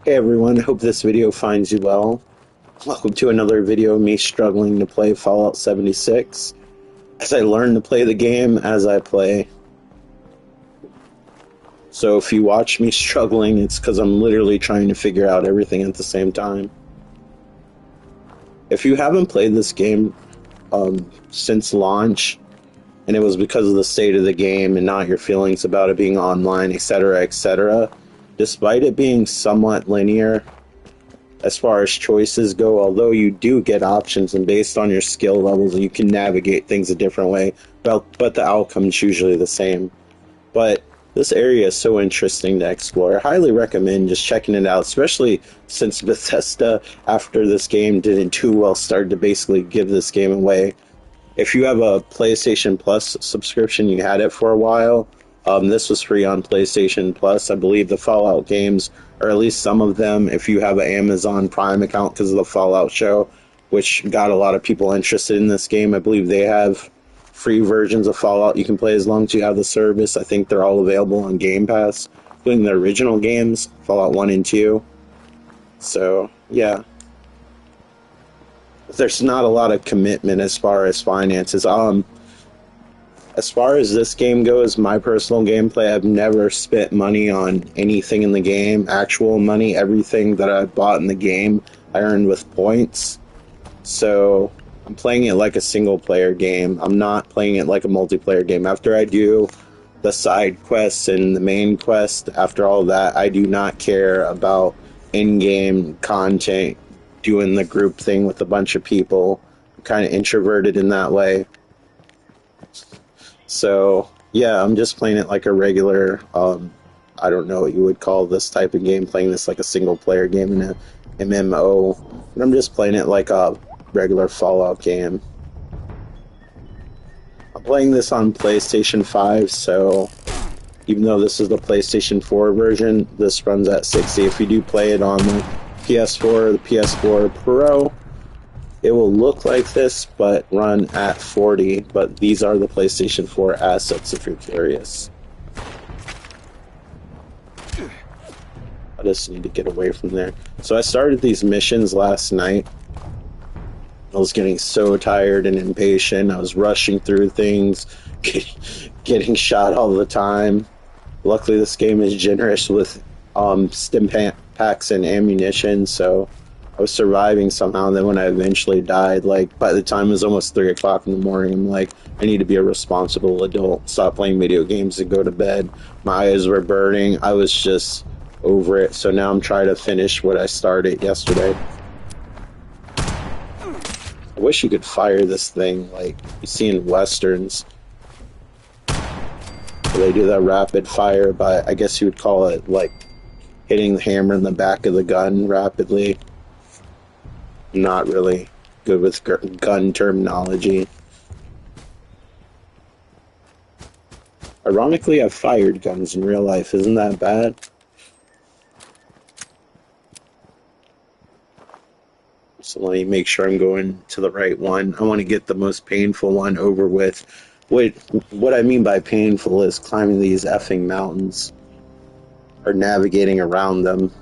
Hey everyone, hope this video finds you well. Welcome to another video of me struggling to play Fallout 76 as I learn to play the game as I play. So if you watch me struggling, it's because I'm literally trying to figure out everything at the same time. If you haven't played this game since launch, and it was because of the state of the game and not your feelings about it being online, etc., etc., despite it being somewhat linear, as far as choices go, although you do get options and based on your skill levels you can navigate things a different way, but the outcome's usually the same. But this area is so interesting to explore. I highly recommend just checking it out, especially since Bethesda, after this game didn't too well, started to basically give this game away. If you have a PlayStation Plus subscription, you had it for a while. This was free on PlayStation Plus. I believe the Fallout games, or at least some of them, if you have an Amazon Prime account because of the Fallout show, which got a lot of people interested in this game. I believe they have free versions of Fallout you can play as long as you have the service. I think they're all available on Game Pass, including the original games, Fallout 1 and 2. So, yeah. There's not a lot of commitment as far as finances. As far as this game goes, my personal gameplay, I've never spent money on anything in the game, actual money. Everything that I bought in the game, I earned with points. So I'm playing it like a single player game. I'm not playing it like a multiplayer game. After I do the side quests and the main quest, after all that, I do not care about in-game content, doing the group thing with a bunch of people. I'm kind of introverted in that way. So, yeah, I'm just playing it like a regular, I don't know what you would call this type of game, playing this like a single-player game in a MMO. But I'm just playing it like a regular Fallout game. I'm playing this on PlayStation 5, so even though this is the PlayStation 4 version, this runs at 60. If you do play it on the PS4 or the PS4 Pro, it will look like this, but run at 40. But these are the PlayStation 4 assets, if you're curious. I just need to get away from there. So I started these missions last night. I was getting so tired and impatient. I was rushing through things, getting shot all the time. Luckily, this game is generous with stim packs and ammunition, so I was surviving somehow. And then when I eventually died, like by the time it was almost 3 o'clock in the morning, I'm like, I need to be a responsible adult, stop playing video games and go to bed. My eyes were burning. I was just over it. So now I'm trying to finish what I started yesterday. I wish you could fire this thing like you see in westerns. They do that rapid fire, but I guess you would call it like hitting the hammer in the back of the gun rapidly. I'm not really good with gun terminology. Ironically, I've fired guns in real life. Isn't that bad? So let me make sure I'm going to the right one. I want to get the most painful one over with. What I mean by painful is climbing these effing mountains or navigating around them.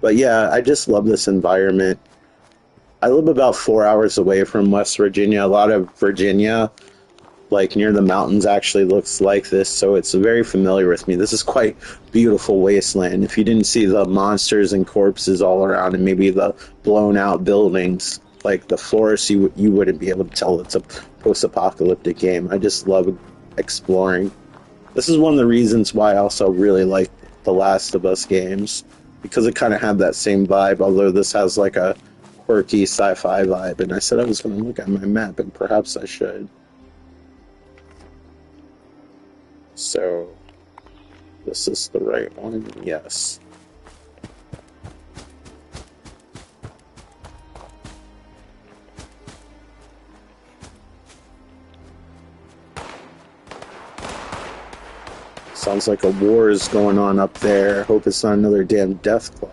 But yeah, I just love this environment. I live about 4 hours away from West Virginia. A lot of Virginia, like near the mountains, actually looks like this, so it's very familiar with me. This is quite beautiful wasteland. If you didn't see the monsters and corpses all around and maybe the blown out buildings, like the forest, you wouldn't be able to tell it's a post-apocalyptic game. I just love exploring. This is one of the reasons why I also really like the Last of Us games, because it kind of had that same vibe, although this has like a quirky sci-fi vibe. And I said I was going to look at my map, and perhaps I should. So, this is the right one, yes. Sounds like a war is going on up there. Hope it's not another damn death club.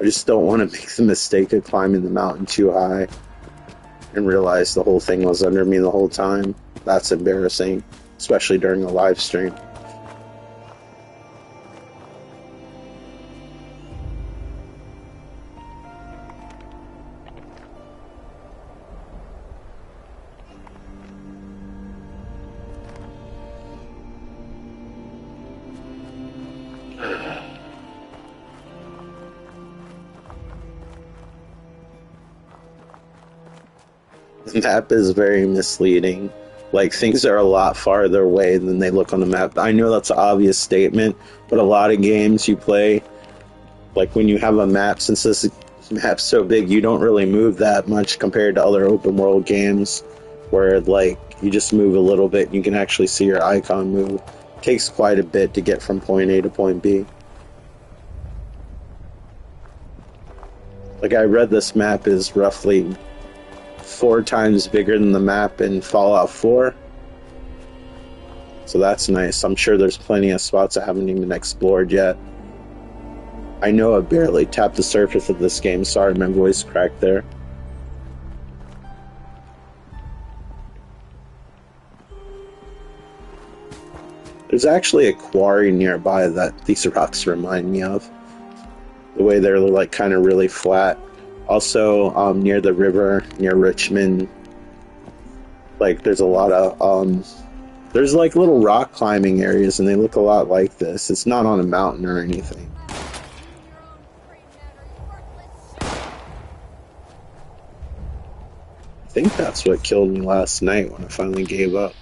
I just don't want to make the mistake of climbing the mountain too high and realize the whole thing was under me the whole time. That's embarrassing, especially during a live stream. The map is very misleading. Like, things are a lot farther away than they look on the map. I know that's an obvious statement, but a lot of games you play, like when you have a map, since this map's so big, you don't really move that much compared to other open world games where, like, you just move a little bit and you can actually see your icon move. It takes quite a bit to get from point A to point B. Like, I read this map is roughly 4 times bigger than the map in Fallout 4. So that's nice. I'm sure there's plenty of spots I haven't even explored yet. I know I barely tapped the surface of this game. Sorry, my voice cracked there. There's actually a quarry nearby that these rocks remind me of. The way they're like kind of really flat. Also, near the river, near Richmond, like there's a lot of there's like little rock climbing areas, and they look a lot like this. It's not on a mountain or anything. I think that's what killed me last night when I finally gave up.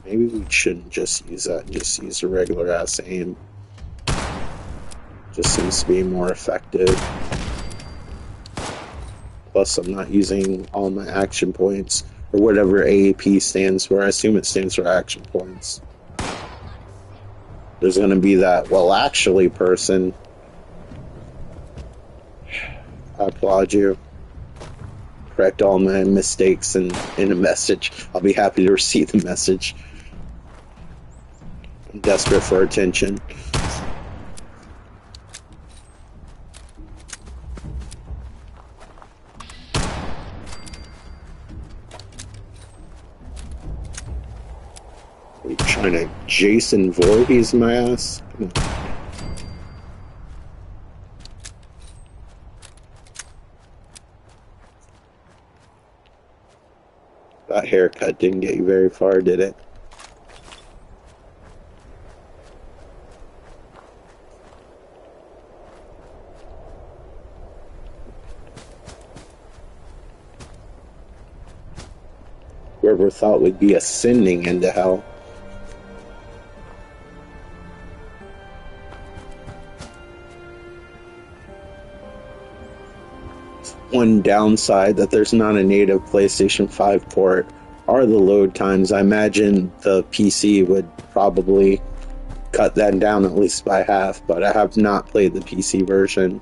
Maybe we shouldn't just use that, just use a regular ass aim. Just seems to be more effective. Plus, I'm not using all my action points, or whatever AAP stands for. I assume it stands for action points. There's going to be that, well, actually, person. I applaud you. Correct all my mistakes in a message. I'll be happy to receive the message. I'm desperate for attention. Are you trying to Jason Voorhees my ass? Come on. That haircut didn't get you very far, did it? Whoever thought we'd be ascending into hell. One downside that there's not a native PlayStation 5 port are the load times. I imagine the PC would probably cut that down at least by half, but I have not played the PC version.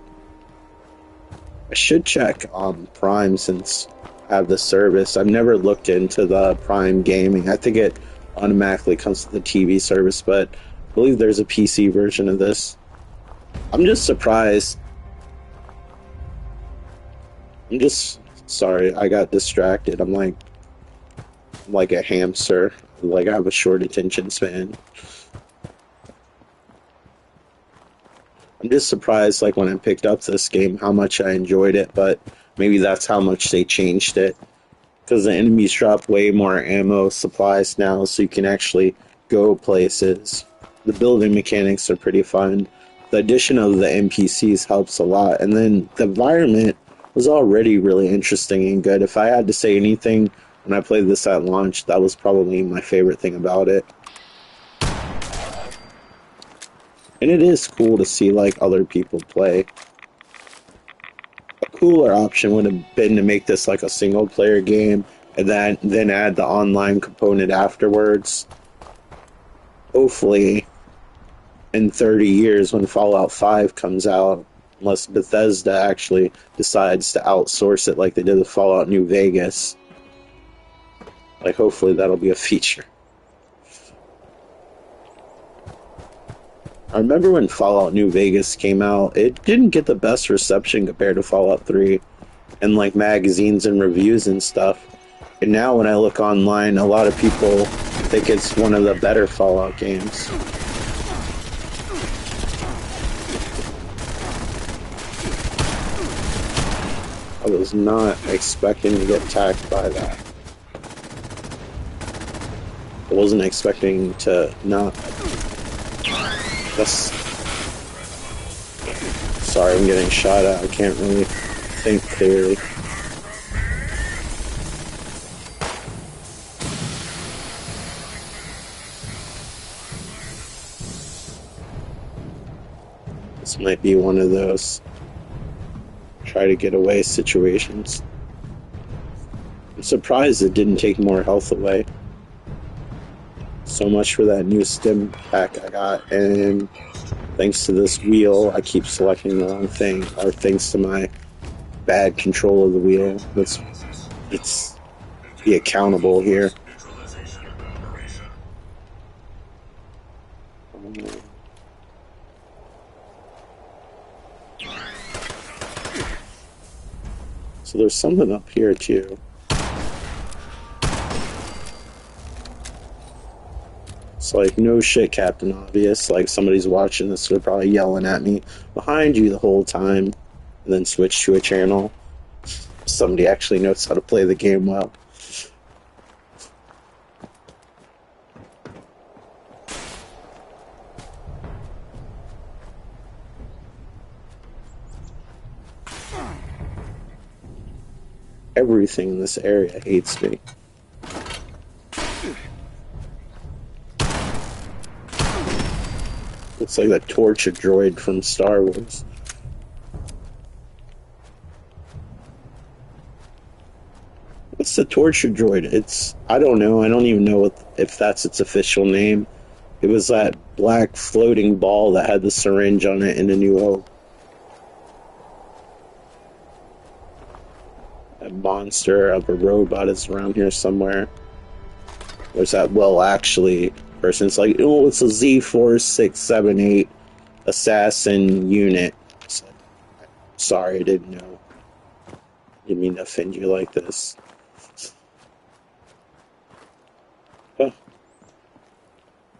I should check on Prime since I have the service. I've never looked into the Prime gaming. I think it automatically comes to the TV service, but I believe there's a PC version of this. I'm just surprised. Sorry, I got distracted. I'm like a hamster. Like, I have a short attention span. I'm just surprised, like, when I picked up this game, how much I enjoyed it, but maybe that's how much they changed it. Because the enemies drop way more ammo supplies now, so you can actually go places. The building mechanics are pretty fun. The addition of the NPCs helps a lot. And then the environment was already really interesting and good. If I had to say anything when I played this at launch, that was probably my favorite thing about it. And it is cool to see like other people play. A cooler option would have been to make this like a single player game and then add the online component afterwards. Hopefully in 30 years when Fallout 5 comes out, unless Bethesda actually decides to outsource it like they did with Fallout New Vegas. Like, hopefully that'll be a feature. I remember when Fallout New Vegas came out, it didn't get the best reception compared to Fallout 3 and like magazines and reviews and stuff. And now when I look online, a lot of people think it's one of the better Fallout games. I was not expecting to get attacked by that. I wasn't expecting to not. That's. Sorry, I'm getting shot at. I can't really think clearly. This might be one of those try to get away situations. I'm surprised it didn't take more health away. So much for that new stim pack I got, and thanks to this wheel, I keep selecting the wrong thing, or thanks to my bad control of the wheel. Let's be accountable here. So there's something up here too. It's like, no shit, Captain Obvious. Like, somebody's watching this, they're probably yelling at me behind you the whole time, and then switch to a channel. Somebody actually knows how to play the game well. Everything in this area hates me. Looks like the torture droid from Star Wars. What's the torture droid? I don't know. I don't even know if that's its official name. It was that black floating ball that had the syringe on it in A New Hope. That monster of a robot is around here somewhere. There's that, well, actually, person. It's like, oh, it's a Z4678 assassin unit. It's like, sorry, I didn't know. Didn't mean to offend you like this. Oh.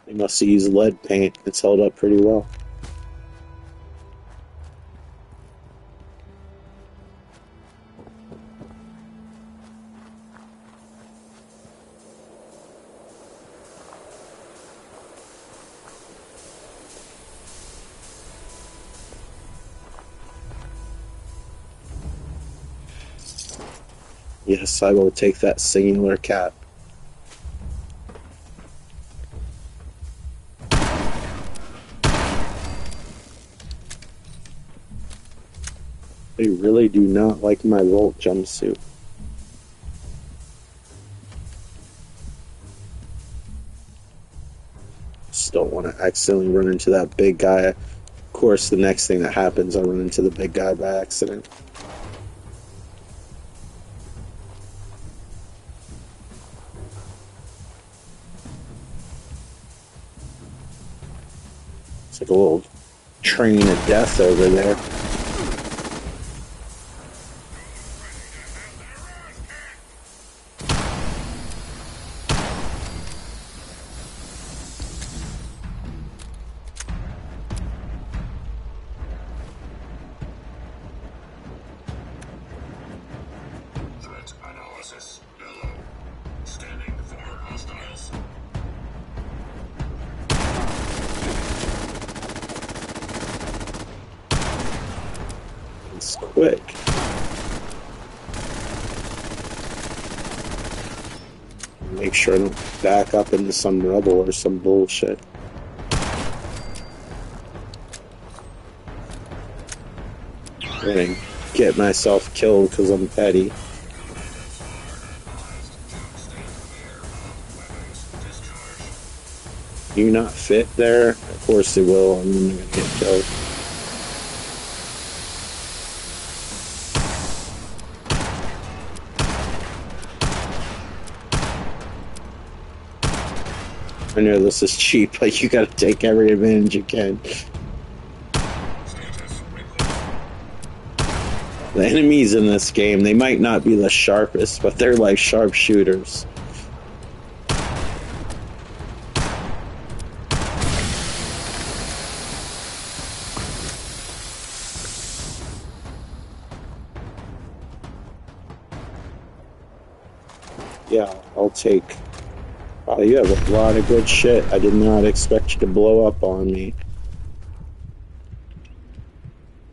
They must have used lead paint. It's held up pretty well. Yes, I will take that singular cap. They really do not like my Volt jumpsuit. Just don't want to accidentally run into that big guy. Of course, the next thing that happens, I run into the big guy by accident. It's like a little train of death over there. Quick. Make sure I don't back up into some rubble or some bullshit. I'm gonna get myself killed because I'm petty. Do you not fit there? Of course they will. I'm gonna get killed. I know this is cheap, but you gotta take every advantage you can. The enemies in this game, they might not be the sharpest, but they're like sharpshooters. Yeah, I'll take... Wow, you have a lot of good shit. I did not expect you to blow up on me.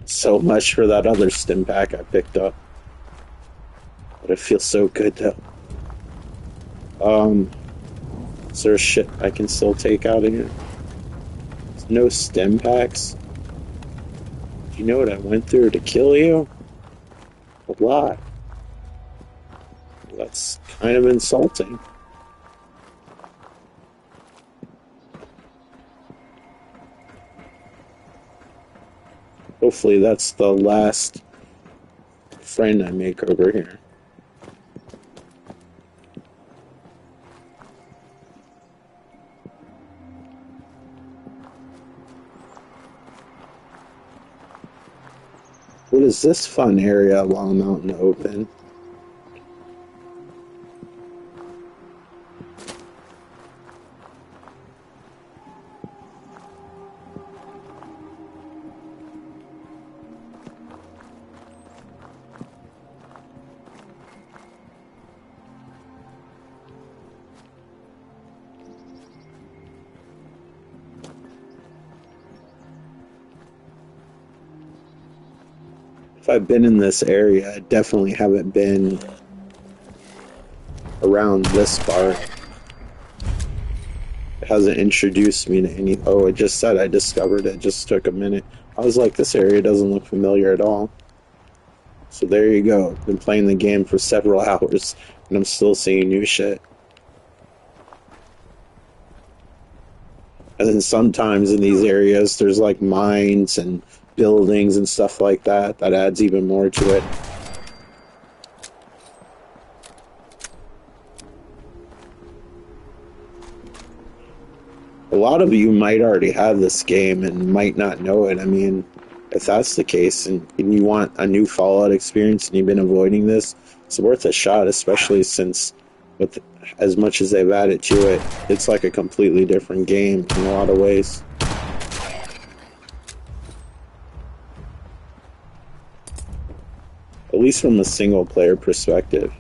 So much for that other stim pack I picked up. But it feels so good though. Is there shit I can still take out of here? There's no stim packs? Do you know what I went through to kill you? A lot. That's kind of insulting. Hopefully that's the last friend I make over here. What is this fun area while I'm out in the open? If I've been in this area, I definitely haven't been around this part. It hasn't introduced me to any... Oh, it just said I discovered it. It just took a minute. I was like, this area doesn't look familiar at all. So there you go. Been playing the game for several hours, and I'm still seeing new shit. And then sometimes in these areas, there's like mines and buildings and stuff like that. That adds even more to it. A lot of you might already have this game and might not know it. I mean, if that's the case and you want a new Fallout experience and you've been avoiding this, it's worth a shot, especially since with as much as they've added to it, it's like a completely different game in a lot of ways. At least from a single player perspective.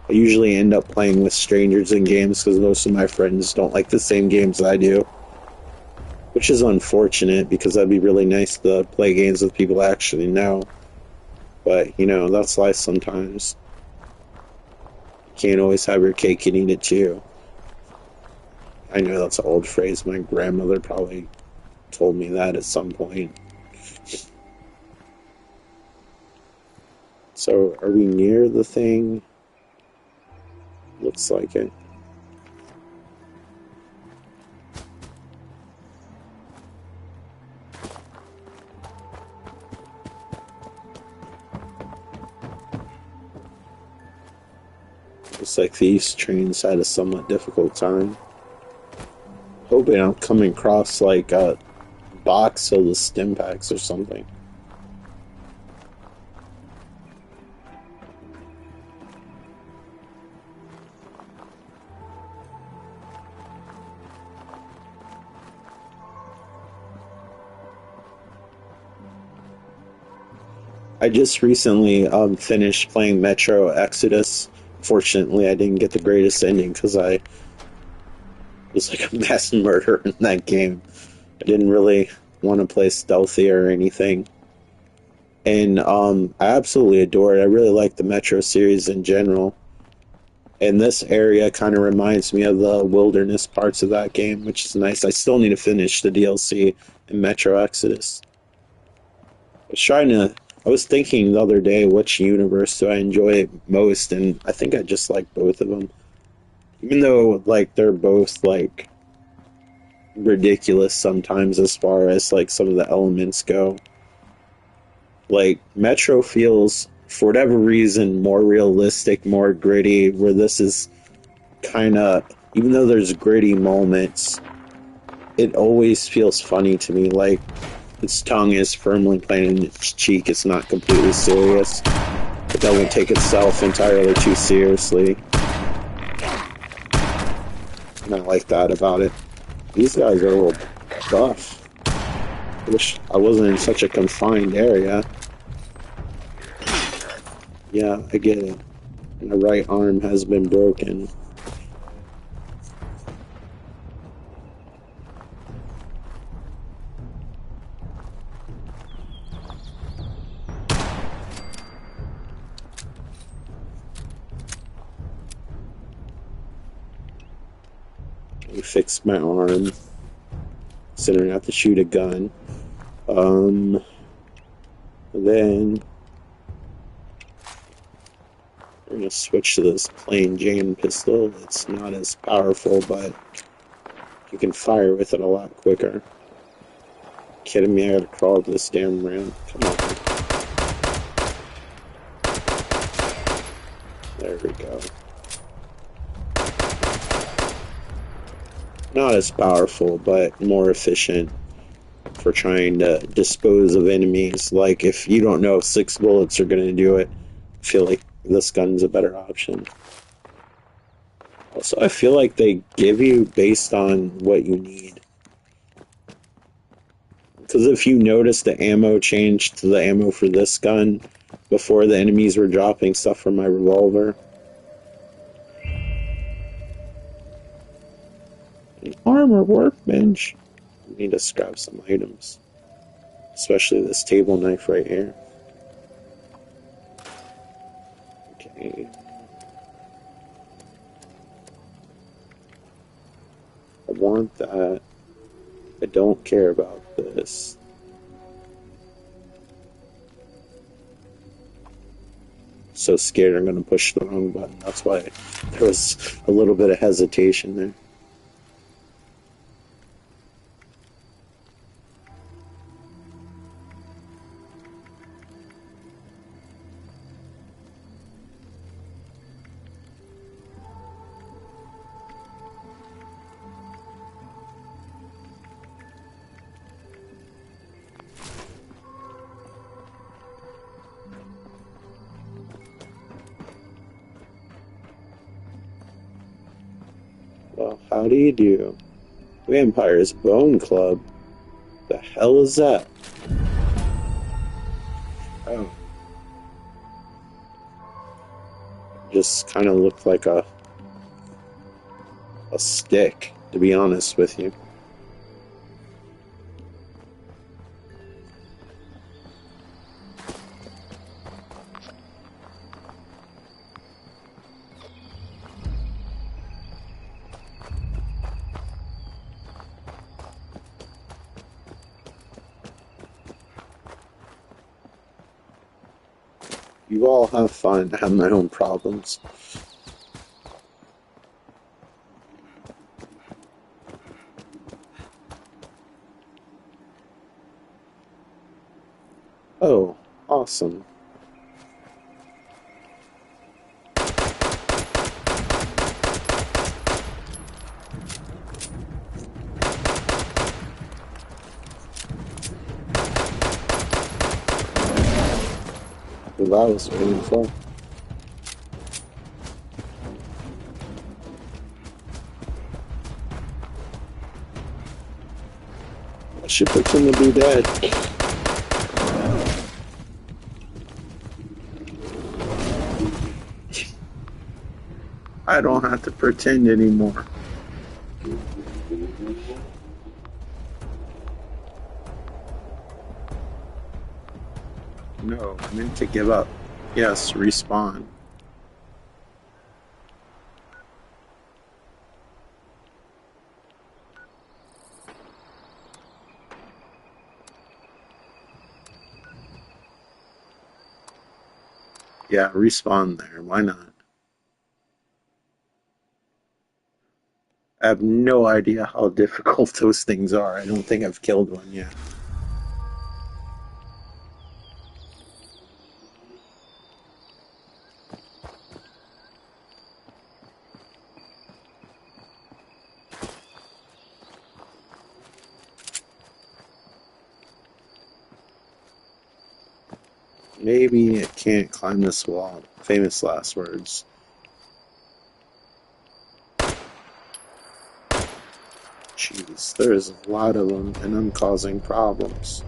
I usually end up playing with strangers in games because most of my friends don't like the same games I do. Which is unfortunate because that'd be really nice to play games with people I actually know. But, you know, that's life sometimes. You can't always have your cake and eat it too. I know that's an old phrase. My grandmother probably told me that at some point. So, are we near the thing? Looks like it. Looks like these trains had a somewhat difficult time. Hoping I'm coming across like a box full of stim packs or something. I just recently finished playing Metro Exodus. Fortunately, I didn't get the greatest ending because I was like a mass murderer in that game. I didn't really want to play stealthy or anything. And I absolutely adore it. I really like the Metro series in general. And this area kind of reminds me of the wilderness parts of that game, which is nice. I still need to finish the DLC in Metro Exodus. I was thinking the other day, which universe do I enjoy most, and I think I just like both of them. Even though, like, they're both, like, ridiculous sometimes as far as, like, some of the elements go. Like Metro feels, for whatever reason, more realistic, more gritty. Where this is kind of, even though there's gritty moments, it always feels funny to me. Like its tongue is firmly planted in its cheek. It's not completely serious. It doesn't take itself entirely too seriously. And I like that about it. These guys are a little buff. I wish I wasn't in such a confined area. Yeah, I get it. My right arm has been broken. I fixed my arm. Considering I have to shoot a gun. Then we're gonna switch to this plain Jane pistol. It's not as powerful, but you can fire with it a lot quicker. Kidding me? I gotta crawl to this damn ramp. Come on. There we go. Not as powerful, but more efficient for trying to dispose of enemies. Like, if you don't know if 6 bullets are gonna do it, I feel like this gun's a better option. Also, I feel like they give you based on what you need. Because if you notice, the ammo changed to the ammo for this gun before the enemies were dropping stuff from my revolver. An armor workbench. I need to scrap some items. Especially this table knife right here. Okay. I want that. I don't care about this. So scared I'm going to push the wrong button. That's why there was a little bit of hesitation there. Well, how do you do? Vampire's Bone Club? The hell is that? Oh. Just kind of looked like a stick, to be honest with you. You all have fun. I have my own problems. Oh, awesome. Well, that was painful. I should pretend to be dead. I don't have to pretend anymore. No, I meant to give up. Yes, respawn. Yeah, respawn there. Why not? I have no idea how difficult those things are. I don't think I've killed one yet. Maybe it can't climb this wall. Famous last words. Jeez, there's a lot of them, and I'm causing problems.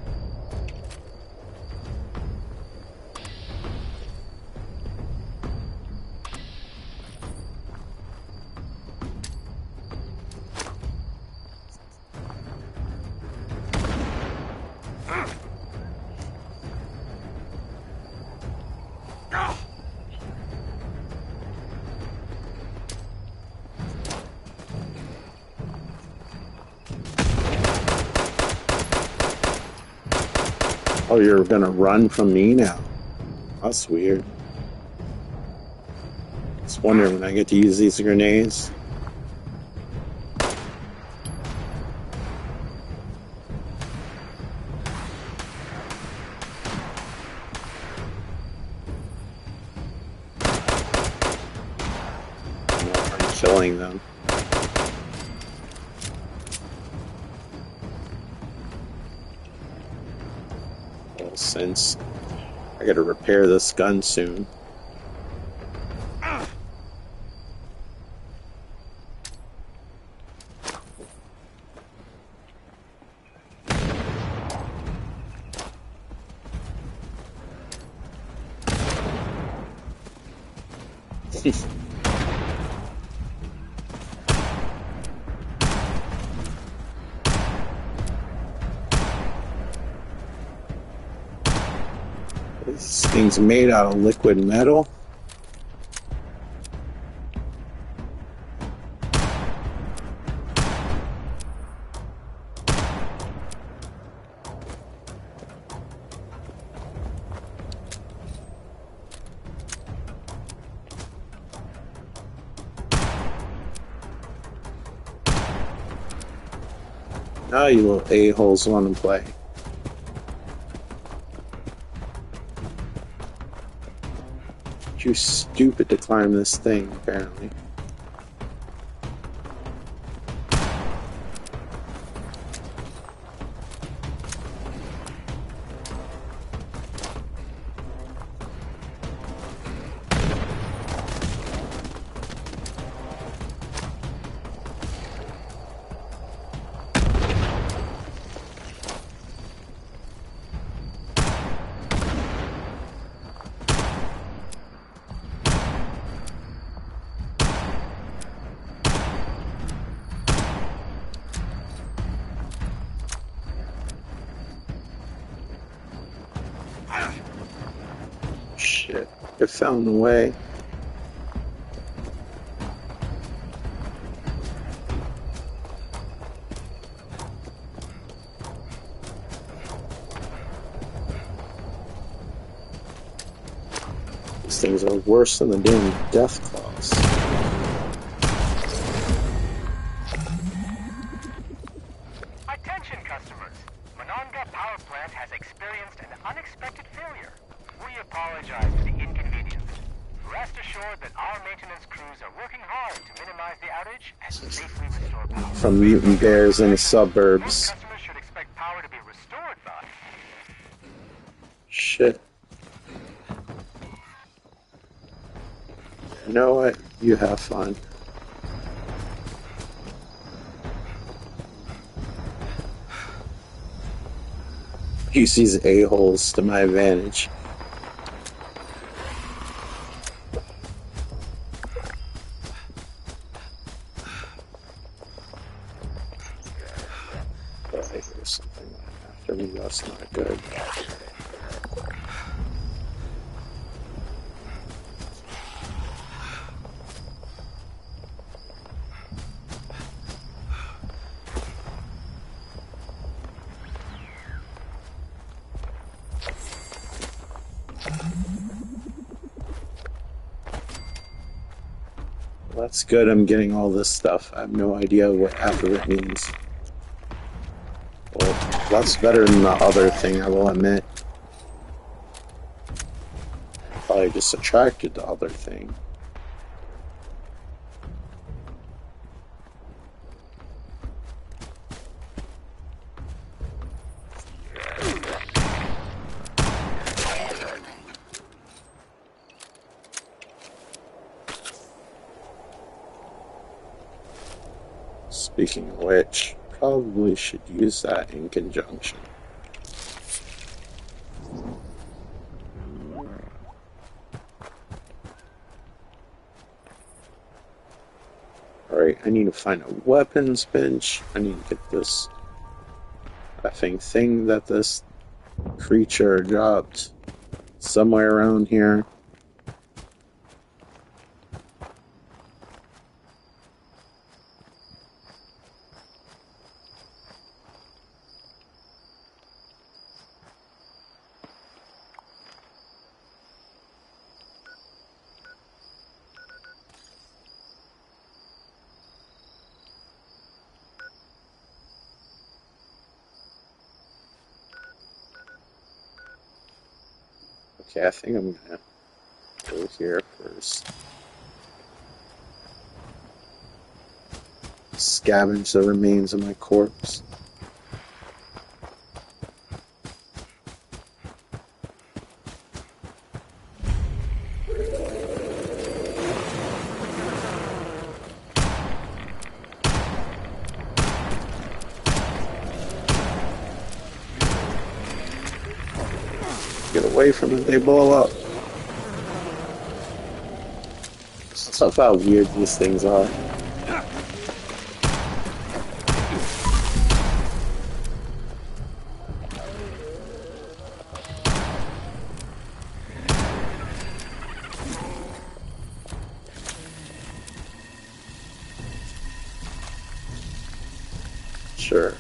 Oh, you're gonna run from me now? That's weird. Just wondering when I get to use these grenades. I'm killing them. Well, since I gotta repair this gun soon. This thing's made out of liquid metal. Now you little a-holes want to play. You're stupid to climb this thing, apparently. Shit, it found a way. These things are worse than the damn death claws. Attention customers! Monongah Power Plant has experienced an unexpected failure. We apologize for the inconvenience. Rest assured that our maintenance crews are working hard to minimize the outage and safely restore power. From mutant bears in the suburbs. Most customers should expect power to be restored by... Shit. You know what? You have fun. Use these a-holes to my advantage. But I hear something after me. That's not good. That's good, I'm getting all this stuff. I have no idea what half of it means. Well, that's better than the other thing, I will admit. Probably just attracted the other thing. Speaking of which, probably should use that in conjunction. Alright, I need to find a weapons bench. I need to get this effing thing that this creature dropped somewhere around here. Okay, I think I'm gonna go here first. Scavenge the remains of my corpse. Get away from it, they blow up. Stuff how weird these things are. Sure.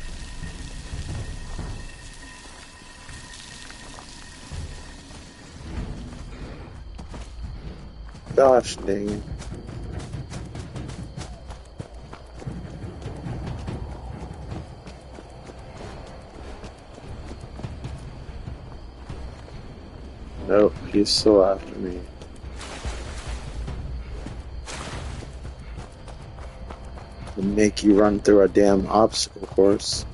Gosh dang it. Nope, he's still after me. To make you run through a damn obstacle course.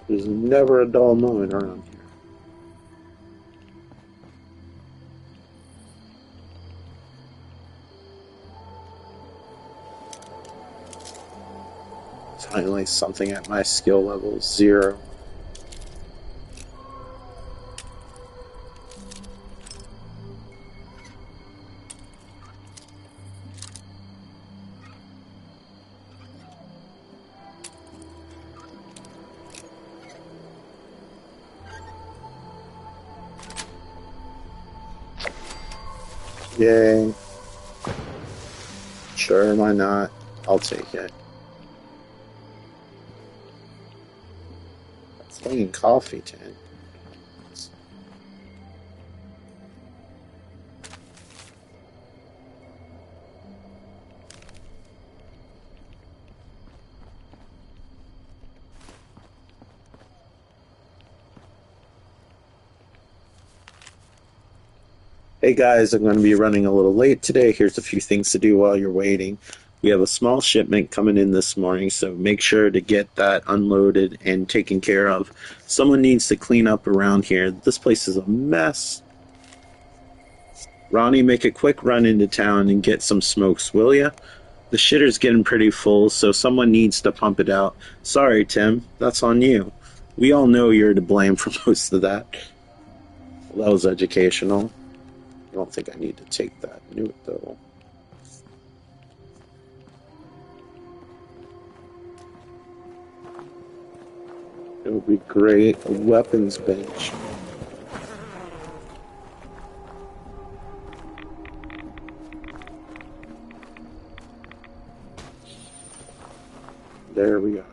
There's never a dull moment around here. Finally, something at my skill level 0. Yay. Sure, why not? I'll take it. Clean coffee tin. Hey guys, I'm going to be running a little late today. Here's a few things to do while you're waiting. We have a small shipment coming in this morning, so make sure to get that unloaded and taken care of. Someone needs to clean up around here. This place is a mess. Ronnie, make a quick run into town and get some smokes, will ya? The shitter's getting pretty full, so someone needs to pump it out. Sorry, Tim, that's on you. We all know you're to blame for most of that. Well, that was educational. I don't think I need to take that newt, though. It would be great. A weapons bench. There we are.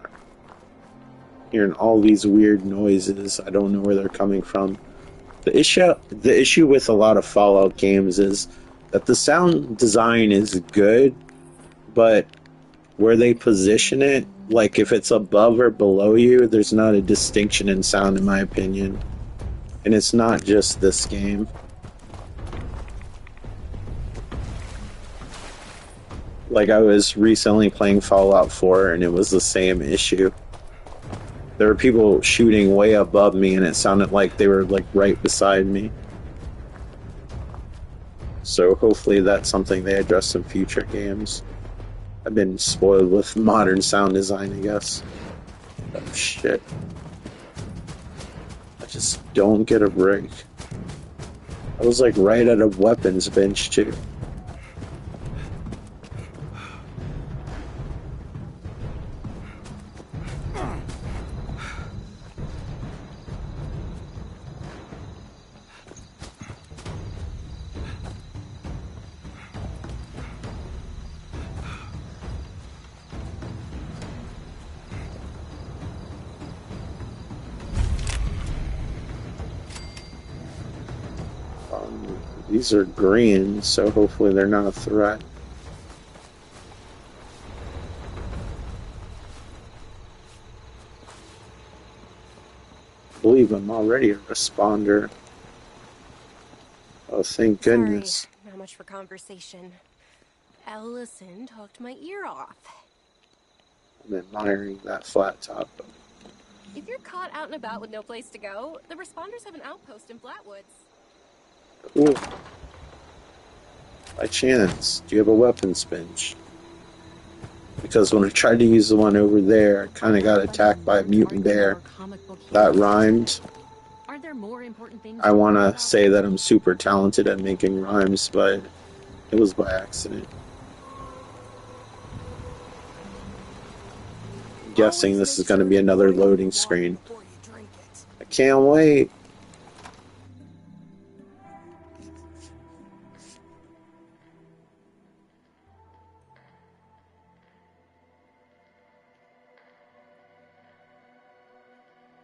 Hearing all these weird noises. I don't know where they're coming from. The issue with a lot of Fallout games is that the sound design is good, but where they position it, like if it's above or below you, there's not a distinction in sound, in my opinion. And it's not just this game. Like, I was recently playing Fallout 4 and it was the same issue. There were people shooting way above me and it sounded like they were like right beside me. So hopefully that's something they address in future games. I've been spoiled with modern sound design, I guess. Oh shit. I just don't get a break. I was like right at a weapons bench too. These are green, so hopefully they're not a threat. I believe I'm already a responder. Oh, thank goodness. Sorry, not much for conversation. Ellison talked my ear off. I'm admiring that flat top. If you're caught out and about with no place to go, the responders have an outpost in Flatwoods. Cool. By chance, do you have a weapons bench? Because when I tried to use the one over there, I kind of got attacked by a mutant bear. That rhymed. I want to say that I'm super talented at making rhymes, but it was by accident. I'm guessing this is going to be another loading screen. I can't wait.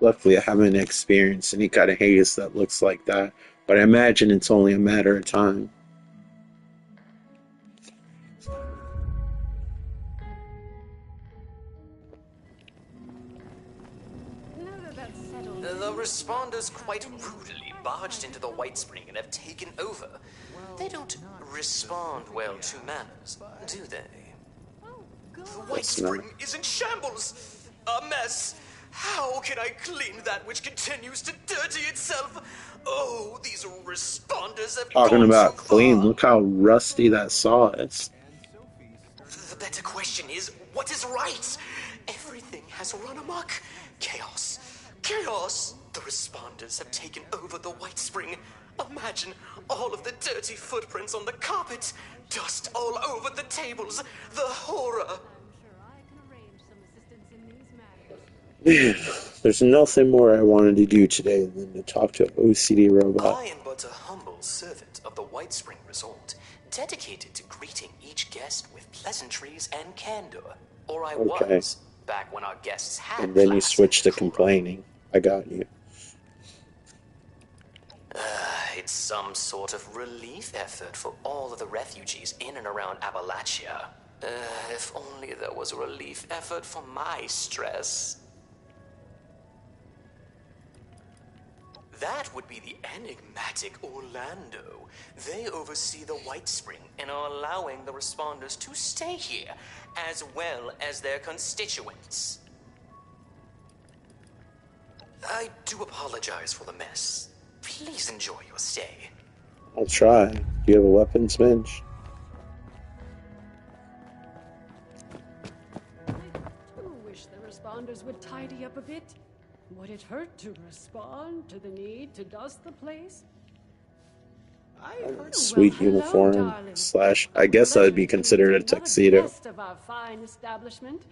Luckily, I haven't experienced any kind of haze that looks like that, but I imagine it's only a matter of time. The responders quite rudely barged into the White Spring and have taken over. They don't respond well to manners, do they? The White Spring is in shambles! A mess! How can I clean that which continues to dirty itself? Oh, these responders have Talking gone about too clean, far. look how rusty that saw is. The better question is, what is right? Everything has run amok. Chaos. Chaos! The responders have taken over the White Spring. Imagine all of the dirty footprints on the carpet. Dust all over the tables. The horror. Man, there's nothing more I wanted to do today than to talk to an OCD robot. I am but a humble servant of the White Spring Resort, dedicated to greeting each guest with pleasantries and candor. Or I was, back when our guests had And then you class switch to and decorum. complaining. I got you. It's some sort of relief effort for all of the refugees in and around Appalachia. If only there was a relief effort for my stress. That would be the enigmatic Orlando. They oversee the White Spring and are allowing the responders to stay here, as well as their constituents. I do apologize for the mess. Please enjoy your stay. I'll try. Do you have a weapons bench? I do wish the responders would tidy up a bit. Would it hurt to respond to the need to dust the place? Sweet Hello, uniform darling. / I guess that would be considered a tuxedo. Guest of our fine establishment.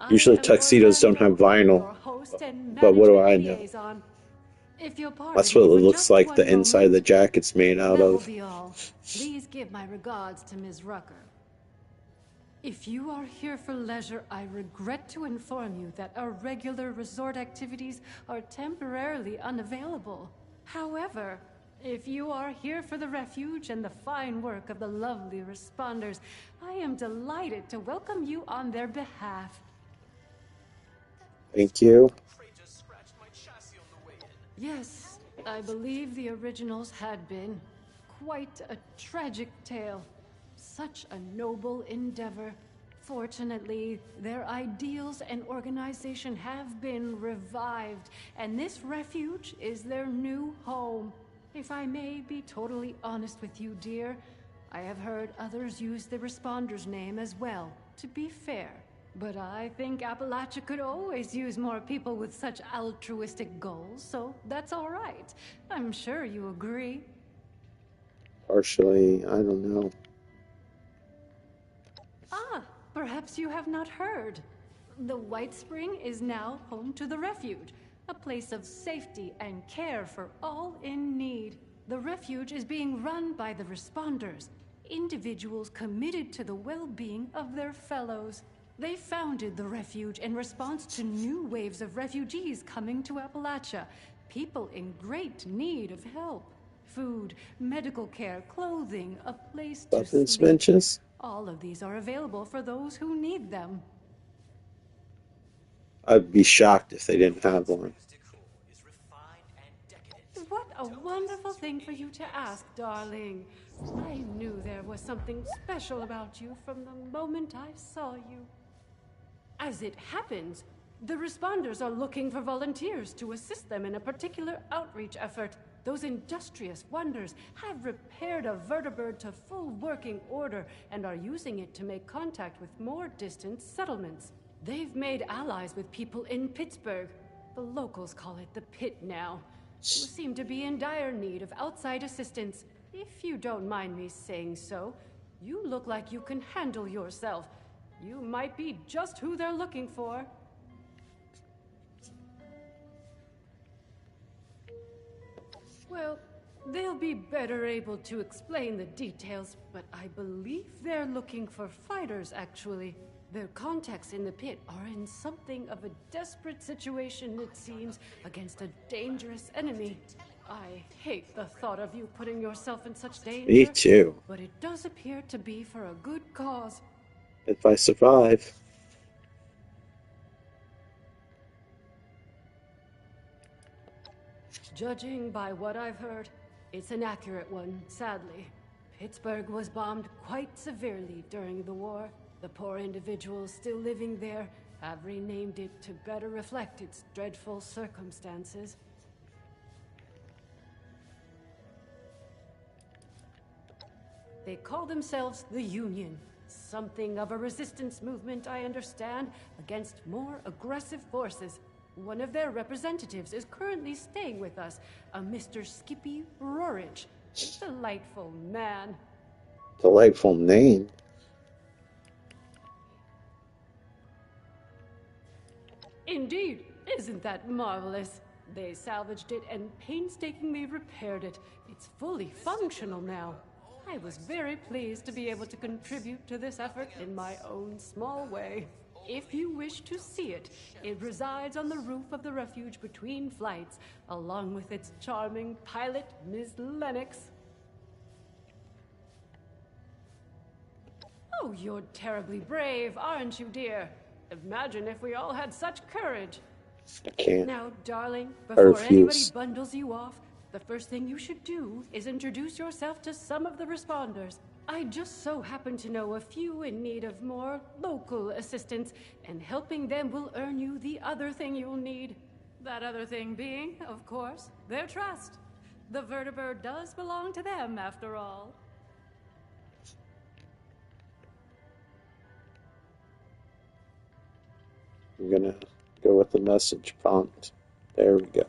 Usually I am tuxedos don't have Orlando, vinyl, your host and but what do I management know? liaison. If you'll pardon That's what it me for looks just like one the inside of the moment, jacket's made out that will of. be all. Please give my regards to Ms. Rucker. If you are here for leisure, I regret to inform you that our regular resort activities are temporarily unavailable. However, if you are here for the refuge and the fine work of the lovely responders, I am delighted to welcome you on their behalf. Thank you. Yes, I believe the originals had been. Quite a tragic tale. Such a noble endeavor. Fortunately, their ideals and organization have been revived, and this refuge is their new home. If I may be totally honest with you, dear, I have heard others use the Responder's name as well, to be fair. But I think Appalachia could always use more people with such altruistic goals, so that's all right. I'm sure you agree. Partially, I don't know. Ah, perhaps you have not heard. The White Spring is now home to the refuge, a place of safety and care for all in need. The refuge is being run by the Responders, individuals committed to the well-being of their fellows. They founded the refuge in response to new waves of refugees coming to Appalachia, people in great need of help. Food, medical care, clothing, a place to Weapons sleep. benches? All of these are available for those who need them. I'd be shocked if they didn't have one. What a wonderful thing for you to ask, darling. I knew there was something special about you from the moment I saw you. As it happens, the responders are looking for volunteers to assist them in a particular outreach effort. Those industrious wonders have repaired a vertibird to full working order and are using it to make contact with more distant settlements. They've made allies with people in Pittsburgh. The locals call it the Pit now, who seem to be in dire need of outside assistance. If you don't mind me saying so, you look like you can handle yourself. You might be just who they're looking for. Well, they'll be better able to explain the details, but I believe they're looking for fighters, actually. Their contacts in the pit are in something of a desperate situation, it seems, against a dangerous enemy. I hate the thought of you putting yourself in such danger. Me too. But it does appear to be for a good cause. If I survive. Judging by what I've heard, it's an accurate one, sadly. Pittsburgh was bombed quite severely during the war. The poor individuals still living there have renamed it to better reflect its dreadful circumstances. They call themselves the Union. Something of a resistance movement, I understand, against more aggressive forces. One of their representatives is currently staying with us, a Mr. Skippy Rorich. Delightful man. Delightful name. Indeed, isn't that marvelous? They salvaged it and painstakingly repaired it. It's fully functional now. I was very pleased to be able to contribute to this effort in my own small way. If you wish to see it, it resides on the roof of the refuge between flights, along with its charming pilot, Miss Lennox. Oh, you're terribly brave, aren't you, dear? Imagine if we all had such courage. I can't. Now, darling, before anybody refuse. bundles you off, the first thing you should do is introduce yourself to some of the responders. I just so happen to know a few in need of more local assistance, and helping them will earn you the other thing you'll need. That other thing being, of course, their trust. The vertibird does belong to them, after all. I'm gonna go with the message prompt. There we go.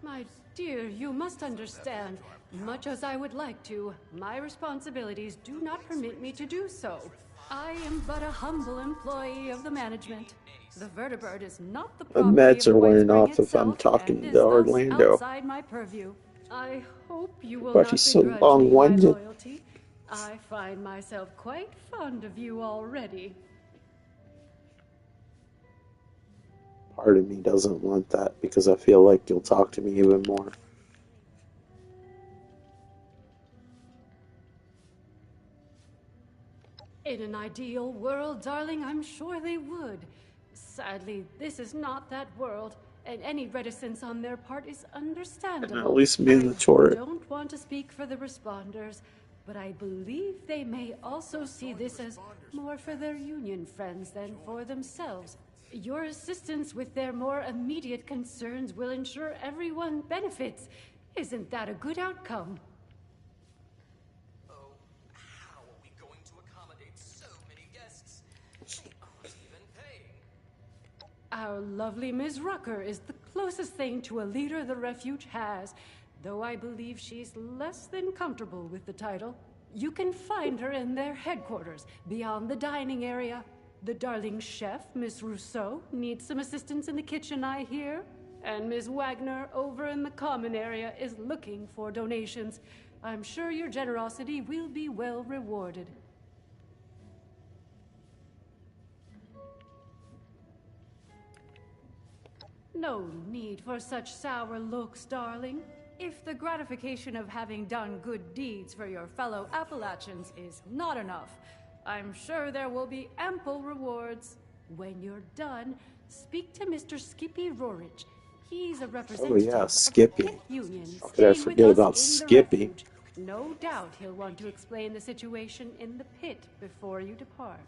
My dear, you must understand. Much as I would like to, my responsibilities do not permit me to do so. I am but a humble employee of the management. The vertibird is not the The property meds of are the wearing Whitespring off if I'm itself, talking and to is thus Orlando. outside my purview. I hope you will But not he's so begrudge me my long-winded. loyalty. I find myself quite fond of you already. Part of me doesn't want that because I feel like you'll talk to me even more. In an ideal world, darling, I'm sure they would. Sadly, this is not that world, and any reticence on their part is understandable. And at least mandatory. I don't want to speak for the responders, but I believe they may also see this as more for their union friends than for themselves. Your assistance with their more immediate concerns will ensure everyone benefits. Isn't that a good outcome? How are we going to accommodate so many guests? They aren't even paying. Our lovely Ms. Rucker is the closest thing to a leader the refuge has, though I believe she's less than comfortable with the title. You can find her in their headquarters, beyond the dining area. The darling chef, Miss Rousseau, needs some assistance in the kitchen, I hear. And Ms. Wagner, over in the common area, is looking for donations. I'm sure your generosity will be well rewarded. No need for such sour looks, darling. If the gratification of having done good deeds for your fellow Appalachians is not enough, I'm sure there will be ample rewards. When you're done, speak to Mr. Skippy Rorich. He's a representative of Skippy. the pit union How could I staying with forget us about in the Skippy? refuge. No doubt he'll want to explain the situation in the pit before you depart.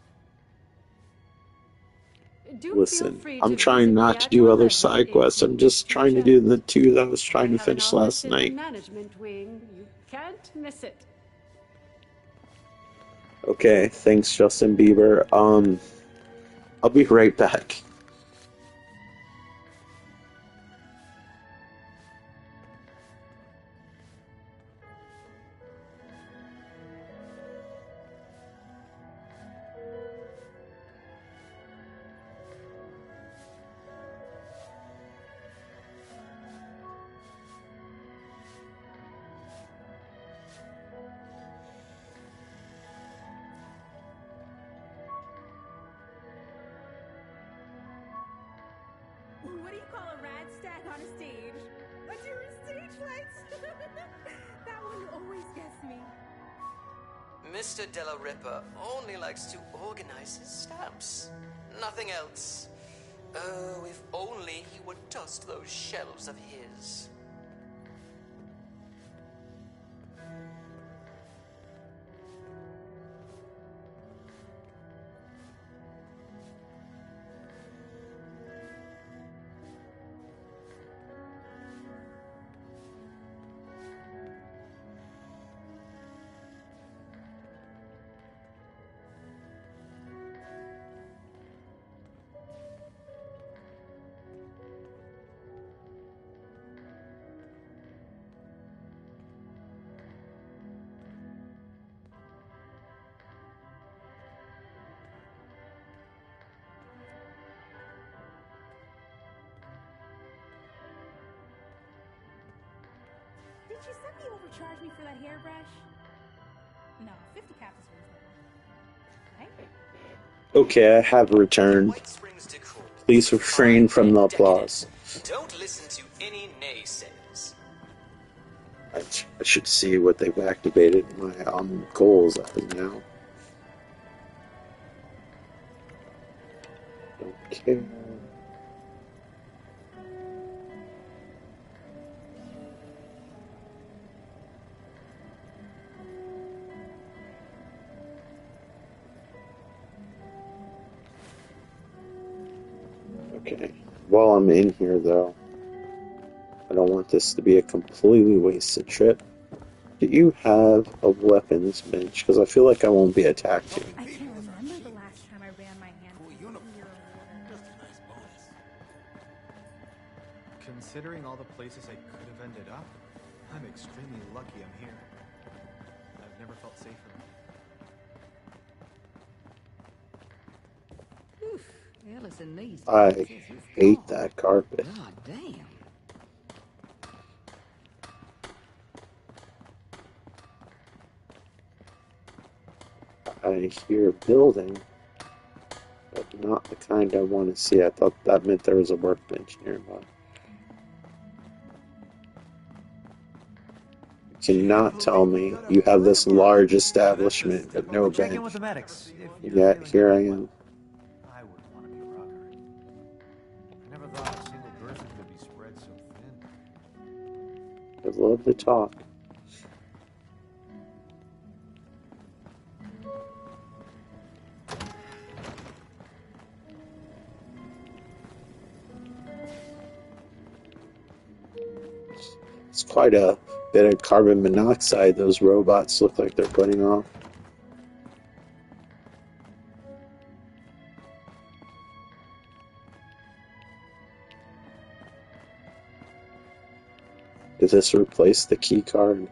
Do feel Listen, free I'm to trying visit me not to at do your other leisure side if quests. you I'm just wish trying to chat. do the two that I was trying I to have an finish last office in the night. management wing. You can't miss it. Okay, thanks, Justin Bieber. I'll be right back. What do you call a rad stag on a stage? A tourist stage lights? That one always gets me. Mr. Della Ripa only likes to organize his stamps. Nothing else. Oh, if only he would dust those shelves of his. Did you suddenly overcharge me for that hairbrush? No, 50 cap is reasonable. Right? Okay, I have returned. White Springs decor. Please refrain from the applause. Don't listen to any naysayers. I should see what they've activated my goals as now. Okay. Okay. While I'm in here, though, I don't want this to be a completely wasted trip. Do you have a weapons bench? Because I feel like I won't be attacked here. I can't remember the last time I ran my hand through a year of water. Just a nice bonus. Considering all the places I could have ended up, I'm extremely lucky I'm here. I've never felt safer. Oof, Ellison needs to I access his hate car. that carpet. God damn. I hear a building, but not the kind I want to see. I thought that meant there was a workbench nearby. You cannot tell me you have this large establishment but no Check in bench. with the medics. Yet here I am. I wouldn't want to be a rocker. I never thought a single person could be spread so thin. I'd love to talk. It's quite a bit of carbon monoxide those robots look like they're putting off. Did this replace the key card?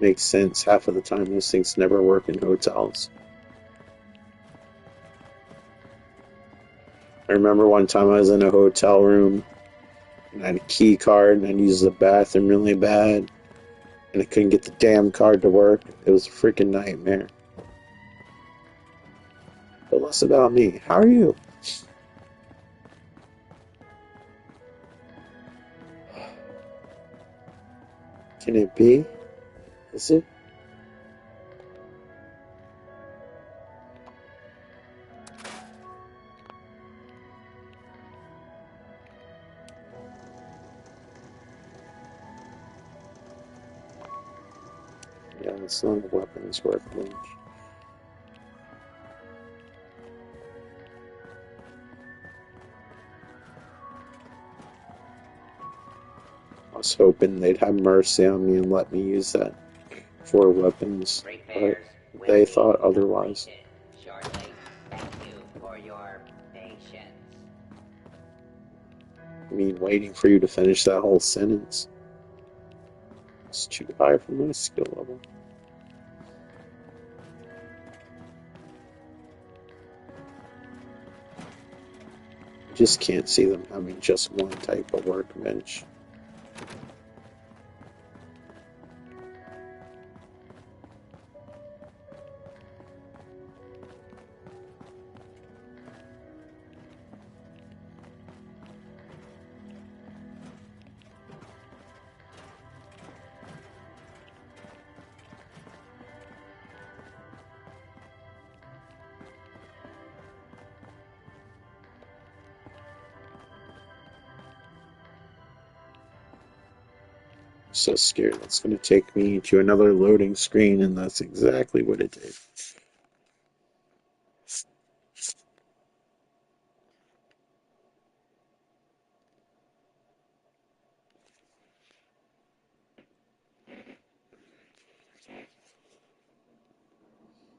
Makes sense. Half of the time those things never work in hotels. I remember one time I was in a hotel room and I had a key card and I used the bathroom really bad and I couldn't get the damn card to work. It was a freaking nightmare. But less about me. How are you? Can it be? Is it? Yeah, it's not a weapons workbench. I was hoping they'd have mercy on me and let me use that for weapons, but they thought otherwise. Shortly. Thank you for your patience. I mean, waiting for you to finish that whole sentence. It's too high for my skill level. I just can't see them having just one type of workbench. So scared it's going to take me to another loading screen, and that's exactly what it did.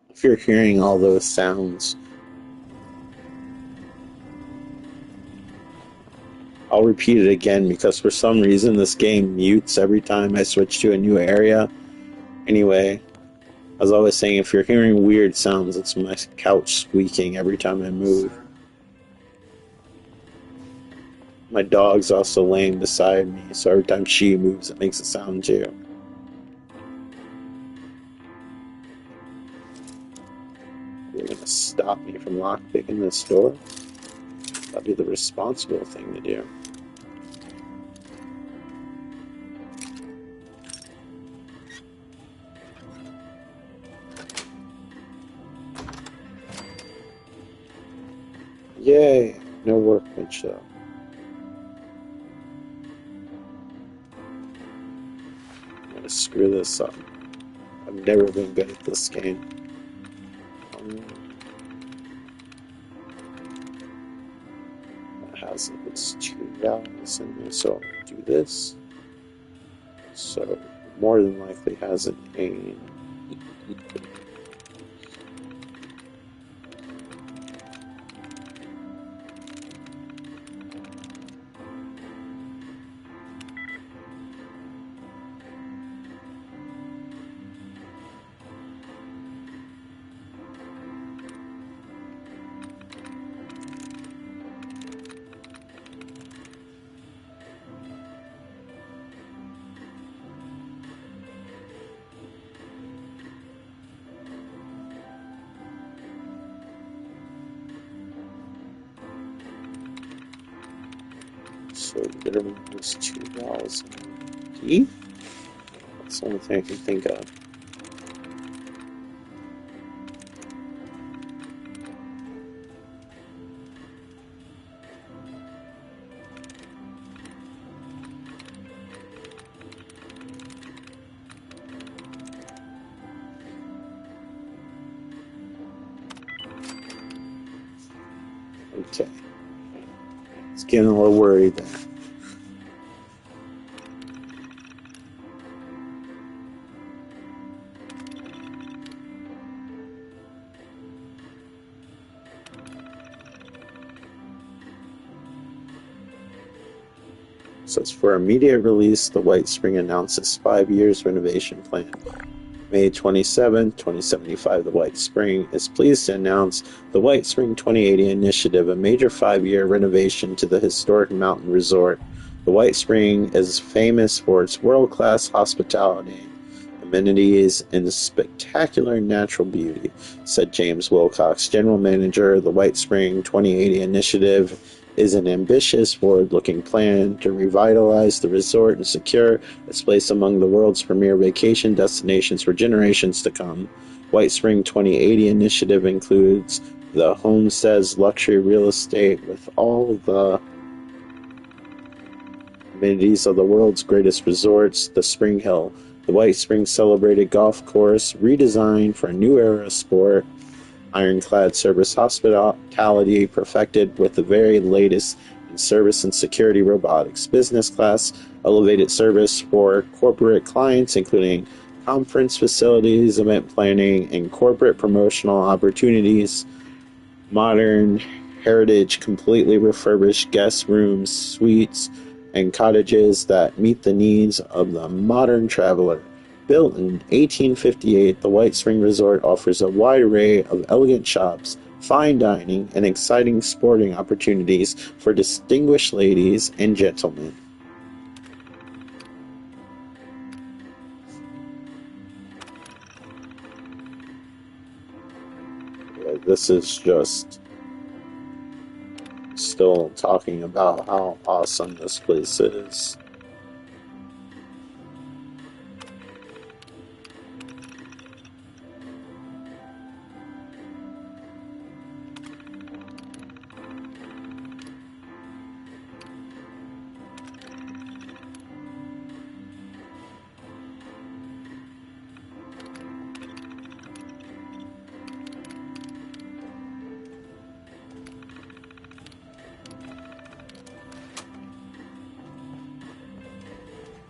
If you're hearing all those sounds, I'll repeat it again because for some reason this game mutes every time I switch to a new area. Anyway, as I was saying, if you're hearing weird sounds, it's my couch squeaking every time I move. My dog's also laying beside me, so every time she moves, it makes a sound too. You're gonna stop me from lockpicking this door? That'd be the responsible thing to do. Yay! No workbench though. I'm gonna screw this up. I've never been good at this game. It has its two values in there, so I'll do this. So, more than likely has an aim. So there was 2000. That's the only thing I can think of. Okay. It's getting a little worried there. Says for immediate release, the White Spring announces 5 years renovation plan. May 27, 2075, the White Spring is pleased to announce the White Spring 2080 initiative, a major 5-year renovation to the historic mountain resort. The White Spring is famous for its world-class hospitality, amenities, and spectacular natural beauty, said James Wilcox, general manager of the White Spring 2080 initiative. Is an ambitious, forward-looking plan to revitalize the resort and secure its place among the world's premier vacation destinations for generations to come. White Spring 2080 initiative includes the homestead's luxury real estate with all the amenities of the world's greatest resorts, the Spring Hill, the White Spring celebrated golf course, redesigned for a new era of sport, ironclad service hospitality perfected with the very latest in service and security robotics, business class elevated service for corporate clients, including conference facilities, event planning, and corporate promotional opportunities, modern heritage, completely refurbished guest rooms, suites, and cottages that meet the needs of the modern traveler. Built in 1858, the White Spring Resort offers a wide array of elegant shops, fine dining, and exciting sporting opportunities for distinguished ladies and gentlemen. Yeah, this is just still talking about how awesome this place is.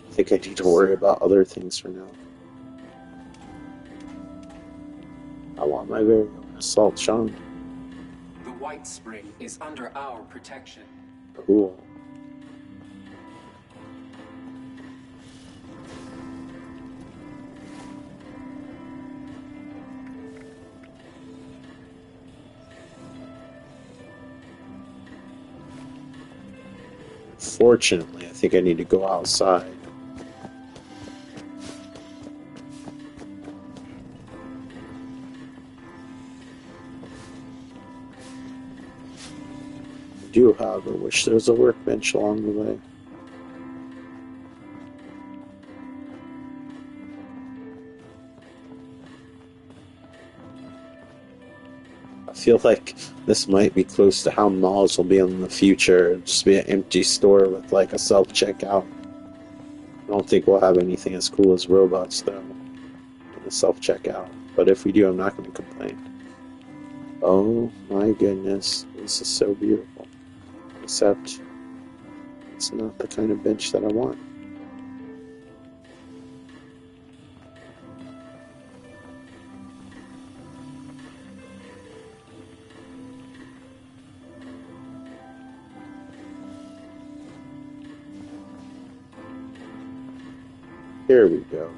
I think I need to worry about other things for now. I want my very own assault Sean. The White Spring is under our protection. Cool. Fortunately, I think I need to go outside. I do, however, wish there was a workbench along the way. I feel like this might be close to how malls will be in the future. It'll just be an empty store with like a self-checkout. I don't think we'll have anything as cool as robots though in the self-checkout. But if we do, I'm not going to complain. Oh my goodness, this is so beautiful. Except it's not the kind of bench that I want. Here we go.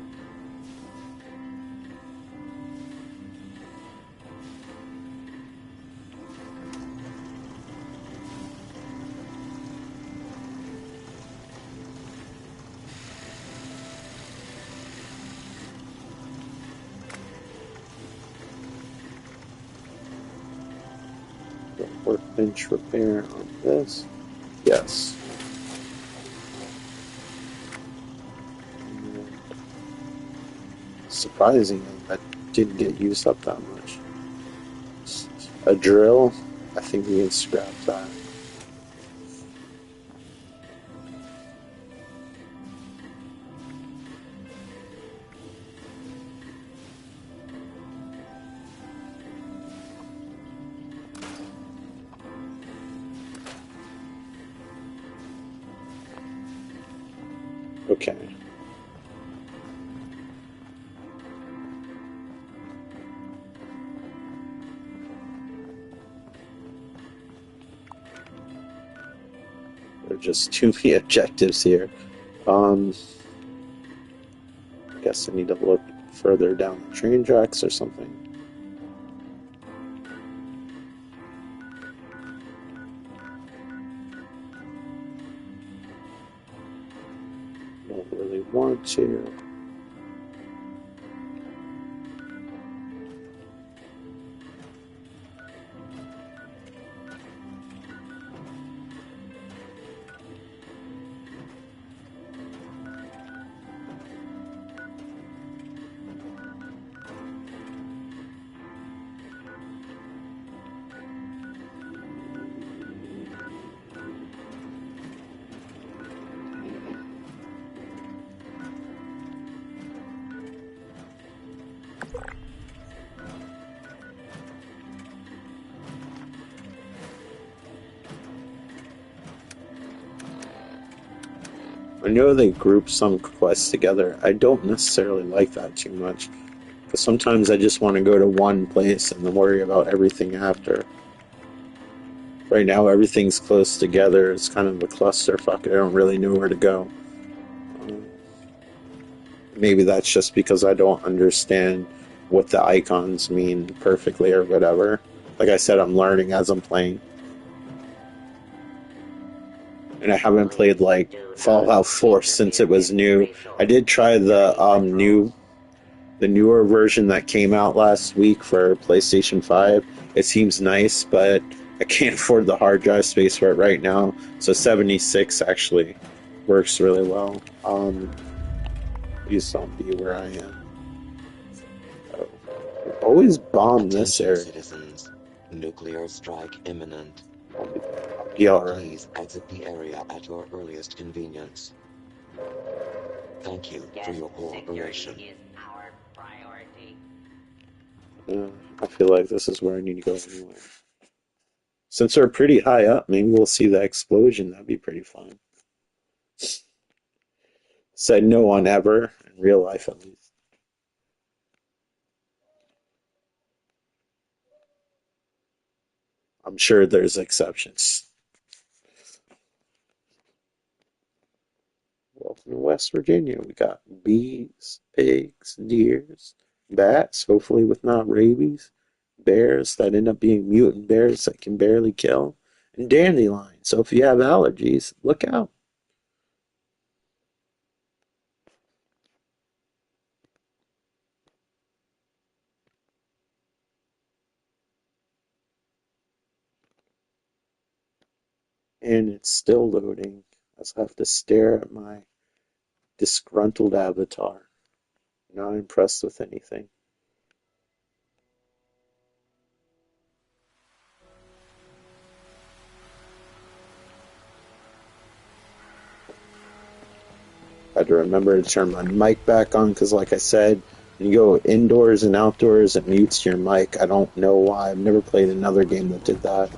Workbench repair on this. Yes. Surprisingly, that didn't get used up that much. A drill, I think we can scrap that. Okay. There are just too many objectives here. I guess I need to look further down the train tracks or something. Don't really want to. I know they group some quests together. I don't necessarily like that too much. Because sometimes I just want to go to one place and then worry about everything after. Right now, everything's close together. It's kind of a clusterfuck. I don't really know where to go. Maybe that's just because I don't understand what the icons mean perfectly or whatever. Like I said, I'm learning as I'm playing. And I haven't played like Fallout 4 since it was new. I did try the newer version that came out last week for PlayStation 5. It seems nice, but I can't afford the hard drive space for it right now. So 76 actually works really well. Please don't be where I am. Oh. Always bomb this area. Citizens, nuclear strike imminent. I'll be alright. Please exit the area at your earliest convenience. Thank you for your cooperation. I feel like this is where I need to go anyway. Since we're pretty high up, maybe we'll see the explosion. That'd be pretty fun. Said no one ever, in real life at least. I'm sure there's exceptions. Welcome to West Virginia. We got bees, pigs, deers, bats, hopefully with not rabies, bears that end up being mutant bears that can barely kill, and dandelions. So if you have allergies, look out. And it's still loading. I just have to stare at my disgruntled avatar. Not impressed with anything. I had to remember to turn my mic back on because, like I said, when you go indoors and outdoors, it mutes your mic. I don't know why. I've never played another game that did that.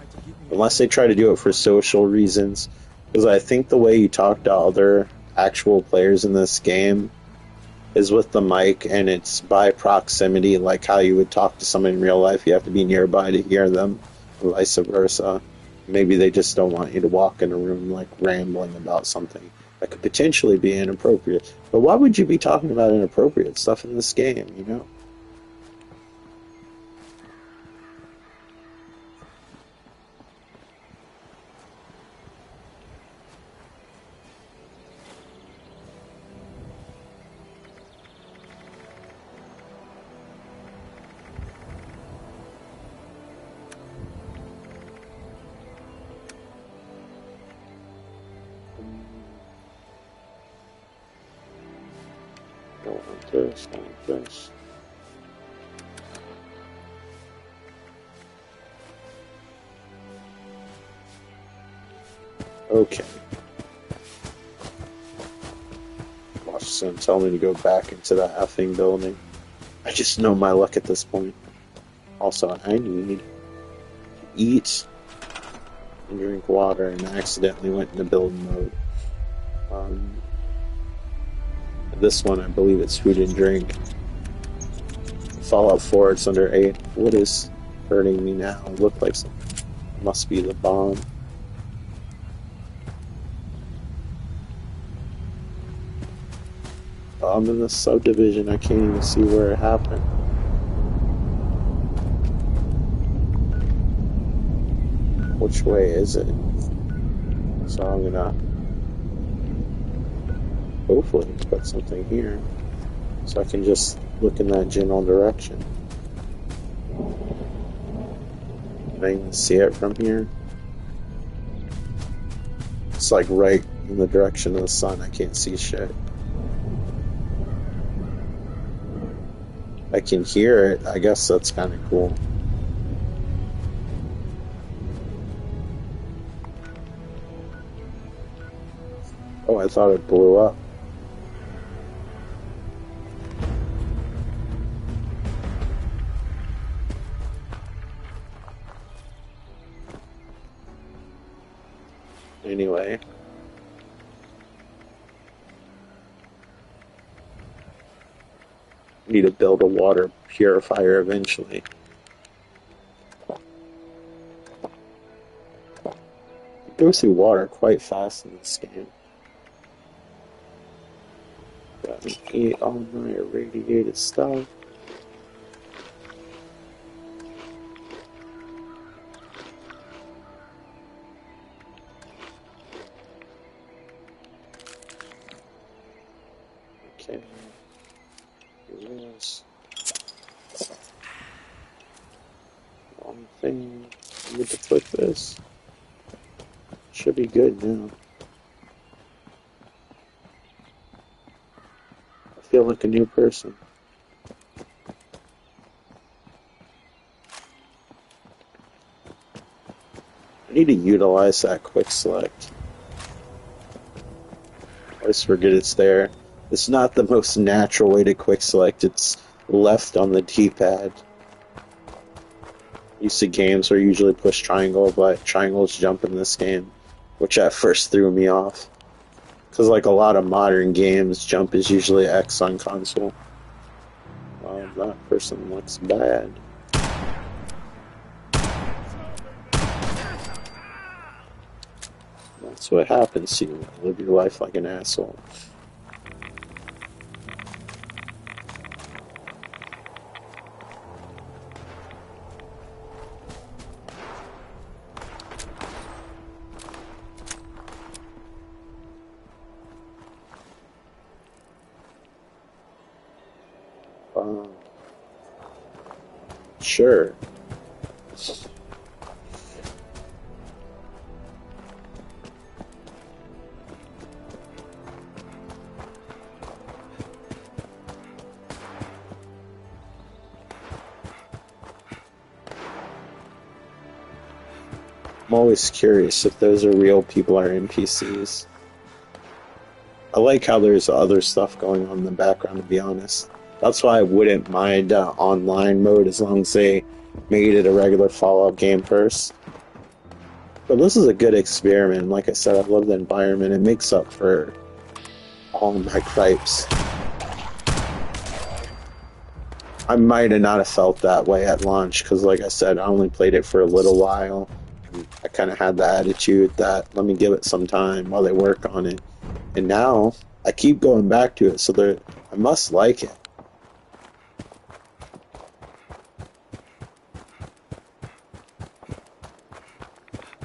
Unless they try to do it for social reasons. Because I think the way you talk to other actual players in this game is with the mic, and it's by proximity, like how you would talk to someone in real life. You have to be nearby to hear them, or vice versa. Maybe they just don't want you to walk in a room like rambling about something. that could potentially be inappropriate. But why would you be talking about inappropriate stuff in this game, you know? Don't want this, don't want this. Okay. Watch son tell me to go back into that effing building. I just know my luck at this point. Also, I need to eat and drink water, and I accidentally went into build mode. This one, I believe it's food and drink. Fallout 4, it's under 8. What is hurting me now? It looked like something. It must be the bomb. I'm in the subdivision. I can't even see where it happened. Which way is it? So I'm gonna hopefully put something here so I can just look in that general direction. Can I even see it from here? It's like right in the direction of the sun. I can't see shit. I can hear it. I guess that's kind of cool. Oh, I thought it blew up. Anyway. Need to build a water purifier eventually. You go through water quite fast in this game. Got me 8 all night irradiated stuff. Okay. Yes. Wrong thing. I need to put this. Should be good now. I feel like a new person. I need to utilize that quick select. I always forget it's there. It's not the most natural way to quick select. It's left on the D-pad. Used to games where you usually push triangle, but triangles jump in this game, which at first threw me off. Because like a lot of modern games, jump is usually X on console. That person looks bad. That's what happens to you when you live your life like an asshole. Sure. I'm always curious if those are real people or NPCs. I like how there's other stuff going on in the background, to be honest. That's why I wouldn't mind online mode as long as they made it a regular Fallout game first. But this is a good experiment. Like I said, I love the environment. It makes up for all my gripes. I might have not have felt that way at launch because, like I said, I only played it for a little while. I kind of had the attitude that let me give it some time while they work on it. And now I keep going back to it, so I must like it.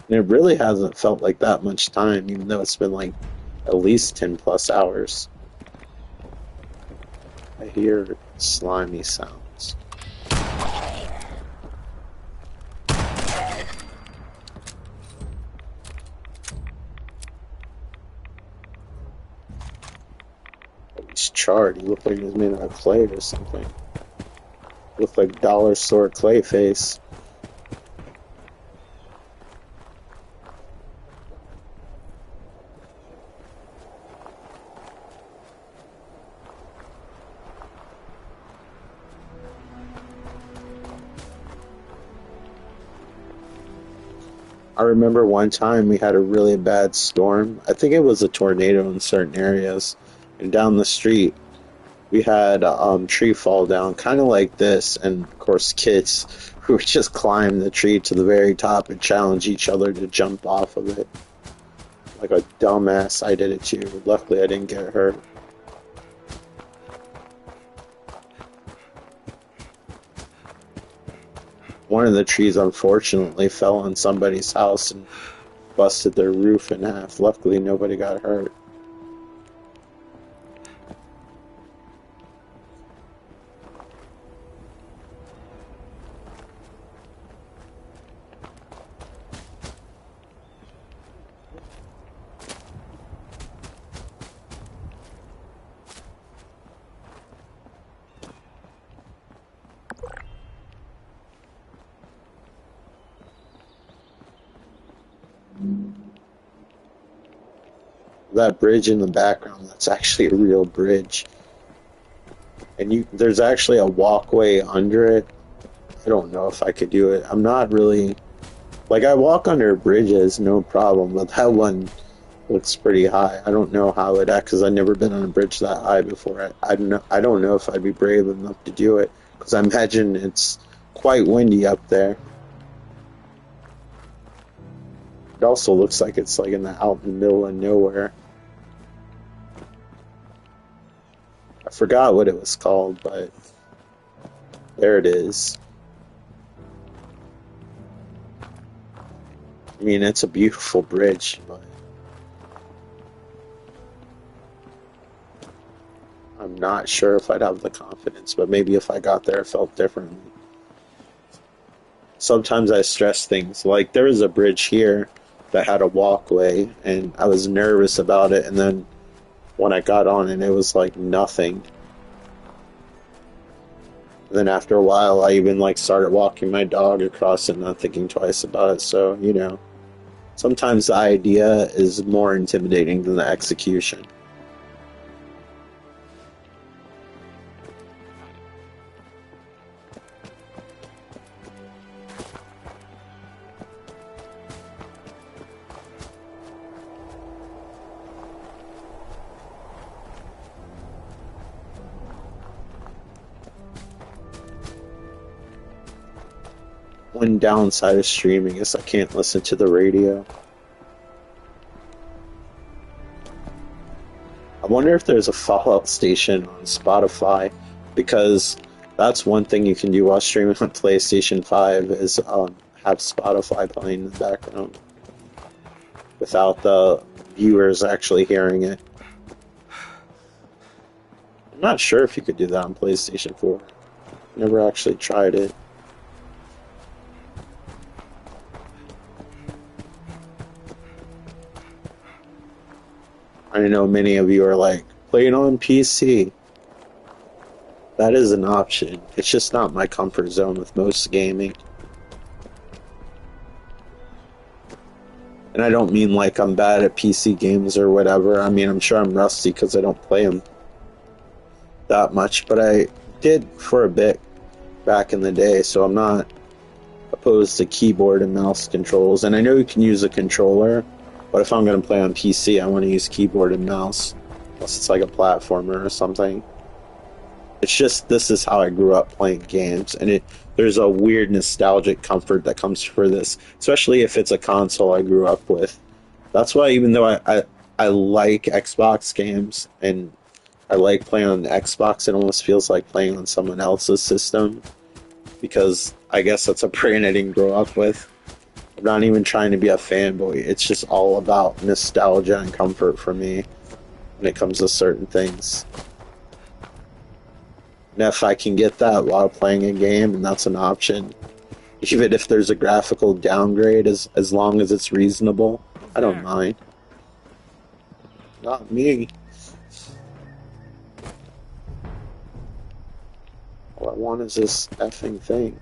And it really hasn't felt like that much time, even though it's been like at least 10 plus hours. I hear slimy sounds. He's charred. He looked like he was made out of clay or something. Looked like dollar store clay face. I remember one time we had a really bad storm. I think it was a tornado in certain areas. And down the street, we had a tree fall down, kind of like this. And of course, kids who would just climb the tree to the very top and challenge each other to jump off of it. Like a dumbass, I did it too. Luckily, I didn't get hurt. One of the trees, unfortunately, fell on somebody's house and busted their roof in half. Luckily, nobody got hurt. That bridge in the background, that's actually a real bridge. And there's actually a walkway under it. I don't know if I could do it. I'm not really... Like, I walk under bridges, no problem, but that one looks pretty high. I don't know how it acts, because I've never been on a bridge that high before. I don't know if I'd be brave enough to do it, because I imagine it's quite windy up there. It also looks like it's like out in the middle of nowhere. I forgot what it was called, but there it is. I mean, it's a beautiful bridge, but I'm not sure if I'd have the confidence, but maybe if I got there, it felt differently. Sometimes I stress things, like there was a bridge here that had a walkway, and I was nervous about it, and then when I got on it, it was like nothing. And then after a while, I even like started walking my dog across it, not thinking twice about it. So, you know, sometimes the idea is more intimidating than the execution. One downside of streaming is I can't listen to the radio. I wonder if there's a Fallout station on Spotify, because that's one thing you can do while streaming on PlayStation 5 is have Spotify playing in the background without the viewers actually hearing it. I'm not sure if you could do that on PlayStation 4. Never actually tried it. I know many of you are like, play it on PC. That is an option. It's just not my comfort zone with most gaming. And I don't mean like I'm bad at PC games or whatever. I mean, I'm sure I'm rusty because I don't play them that much. But I did for a bit back in the day, so I'm not opposed to keyboard and mouse controls. And I know you can use a controller, but if I'm going to play on PC, I want to use keyboard and mouse. Unless it's like a platformer or something. It's just, this is how I grew up playing games. And there's a weird nostalgic comfort that comes for this. Especially if it's a console I grew up with. That's why even though I I like Xbox games, and I like playing on the Xbox. It almost feels like playing on someone else's system, because I guess that's a brand I didn't grow up with. I'm not even trying to be a fanboy. It's just all about nostalgia and comfort for me when it comes to certain things. And if I can get that while playing a game, and that's an option, even if there's a graphical downgrade, as long as it's reasonable, I don't mind. Not me. All I want is this effing thing.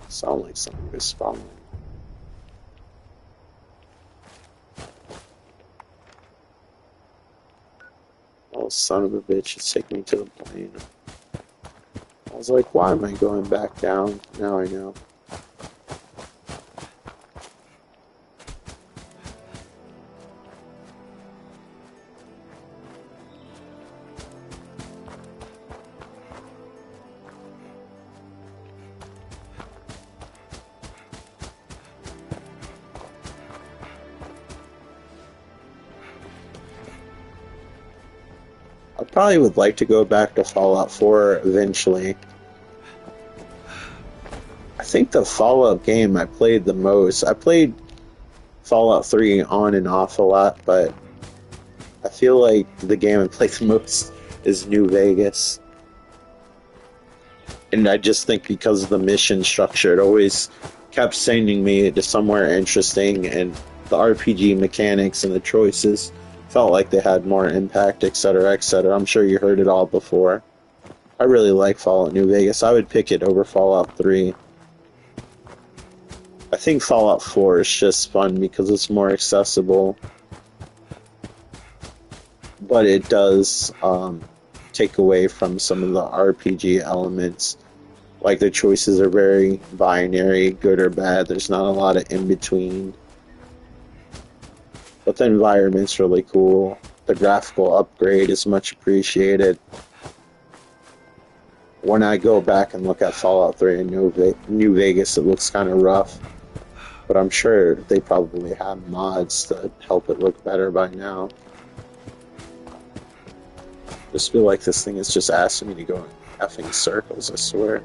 Sound like something is spawning. Oh, son of a bitch, it's taking me to the plane. I was like, why am I going back down? Now I know. I probably would like to go back to Fallout 4 eventually. I think the Fallout game I played the most, I played Fallout 3 on and off a lot, but I feel like the game I played the most is New Vegas. And I just think because of the mission structure, it always kept sending me to somewhere interesting, and the RPG mechanics and the choices felt like they had more impact, etc., etc. I'm sure you heard it all before. I really like Fallout New Vegas. I would pick it over Fallout 3. I think Fallout 4 is just fun because it's more accessible, but it does take away from some of the RPG elements. Like, the choices are very binary, good or bad. There's not a lot of in-between. But the environment's really cool. The graphical upgrade is much appreciated. When I go back and look at Fallout 3 in New Vegas, it looks kind of rough. But I'm sure they probably have mods to help it look better by now. I just feel like this thing is just asking me to go in effing circles, I swear.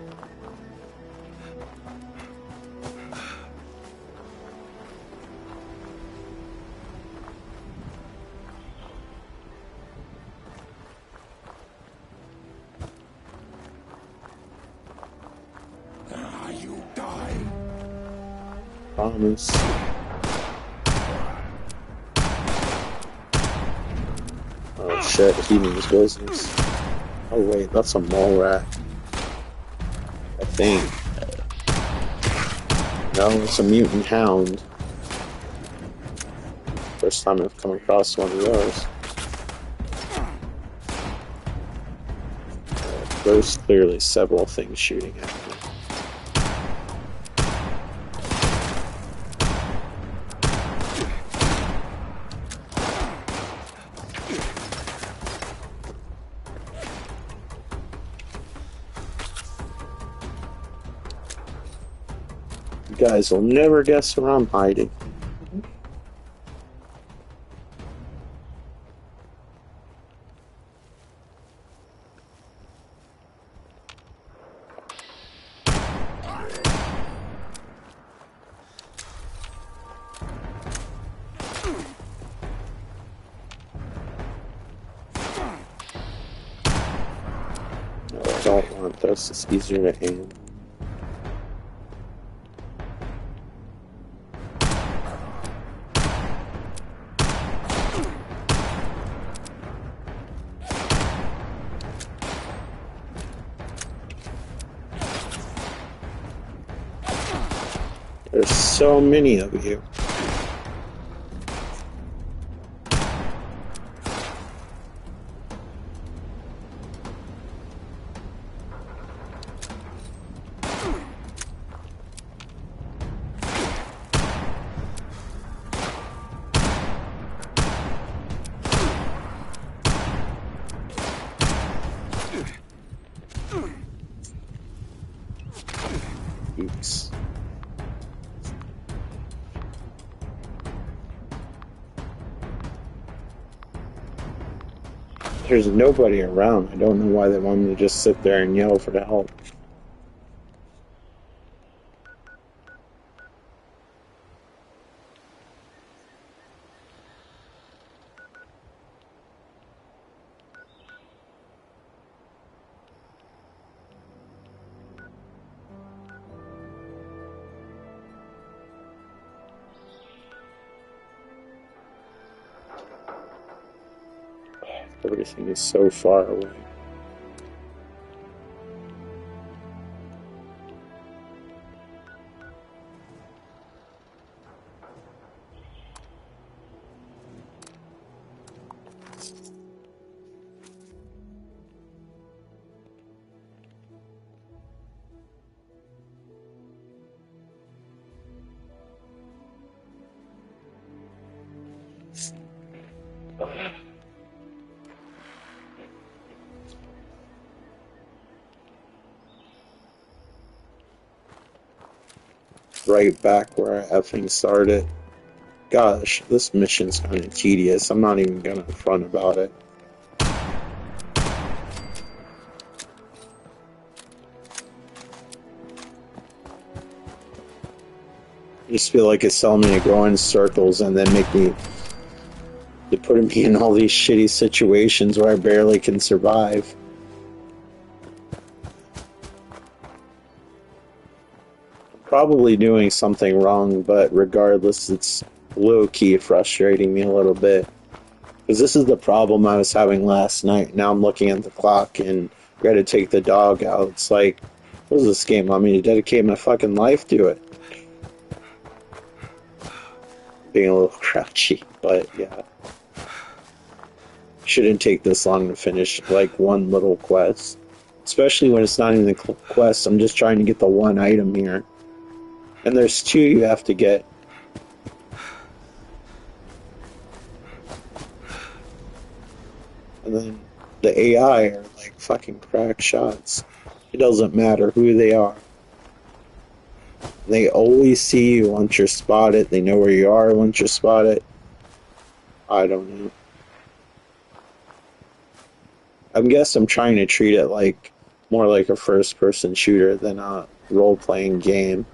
Promise. Oh shit, he means business. Oh wait, that's a mole rat. I think. No, it's a mutant hound. First time I've come across one of those. There's clearly several things shooting at me. You guys will never guess where I'm hiding. No, I don't want this. It's easier to aim. There's so many of you. Oops. There's nobody around. I don't know why they want me to just sit there and yell for help. Everything is so far away. Right back where I effing started. Gosh, this mission's kind of tedious. I'm not even gonna front about it. I just feel like it's telling me to go in circles and then putting me in all these shitty situations where I barely can survive. Probably doing something wrong, but regardless, it's low-key frustrating me a little bit. Because this is the problem I was having last night. Now I'm looking at the clock and ready to take the dog out. It's like, what does this game want me to dedicate my fucking life to it? Being a little crouchy, but yeah. Shouldn't take this long to finish, like, one little quest. Especially when it's not even a quest, I'm just trying to get the one item here. And there's two you have to get. And then the AI are like fucking crack shots. It doesn't matter who they are. They always see you once you're spotted. They know where you are once you're spotted. I don't know. I guess I'm trying to treat it like more like a first-person shooter than a role-playing game.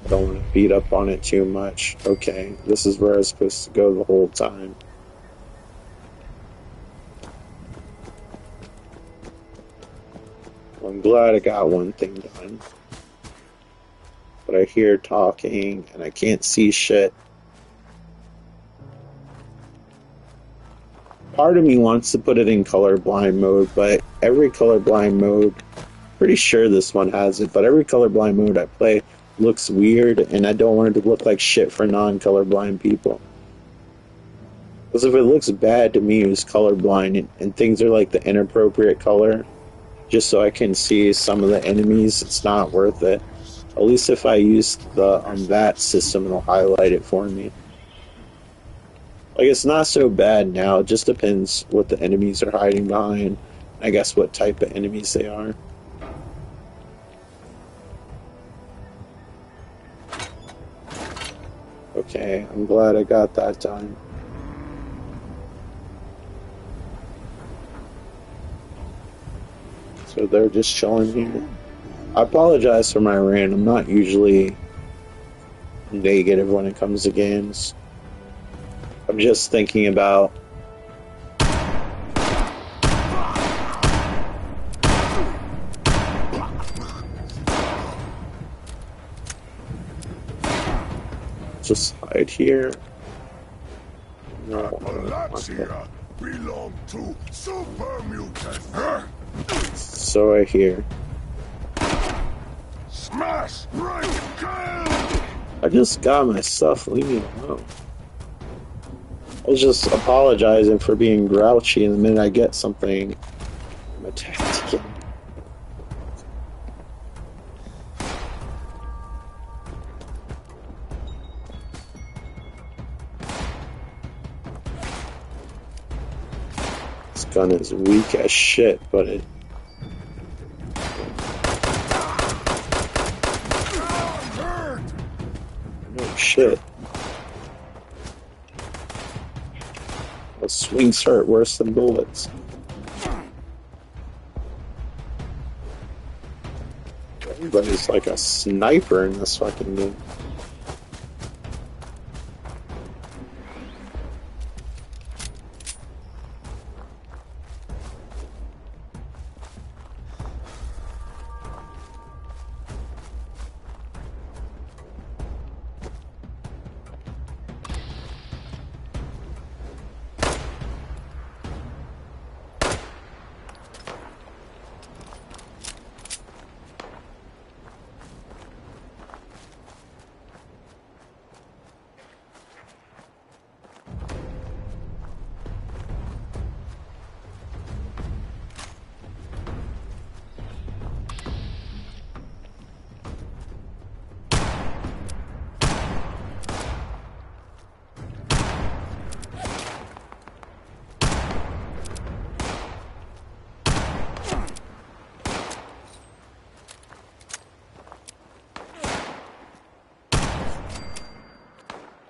I don't want to beat up on it too much. Okay, this is where I was supposed to go the whole time. Well, I'm glad I got one thing done. But I hear talking and I can't see shit. Part of me wants to put it in colorblind mode, but every colorblind mode, pretty sure this one has it, but every colorblind mode I play looks weird, and I don't want it to look like shit for non-colorblind people. Because if it looks bad to me who's colorblind, and things are like the inappropriate color, just so I can see some of the enemies, it's not worth it. At least if I use the that system, it'll highlight it for me. Like, it's not so bad now, it just depends what the enemies are hiding behind, I guess what type of enemies they are. Okay, I'm glad I got that done. So they're just chilling here. I apologize for my rant. I'm not usually negative when it comes to games. I'm just thinking about just hide here. No, Appalachia belong to super mutants. So I hear. Smash, break, kill. I just got my stuff. Leave me alone. I was just apologizing for being grouchy, and the minute I get something, I'm attacked again. This gun is weak as shit, but it shit. Those swings hurt worse than bullets. Everybody's like a sniper in this fucking game.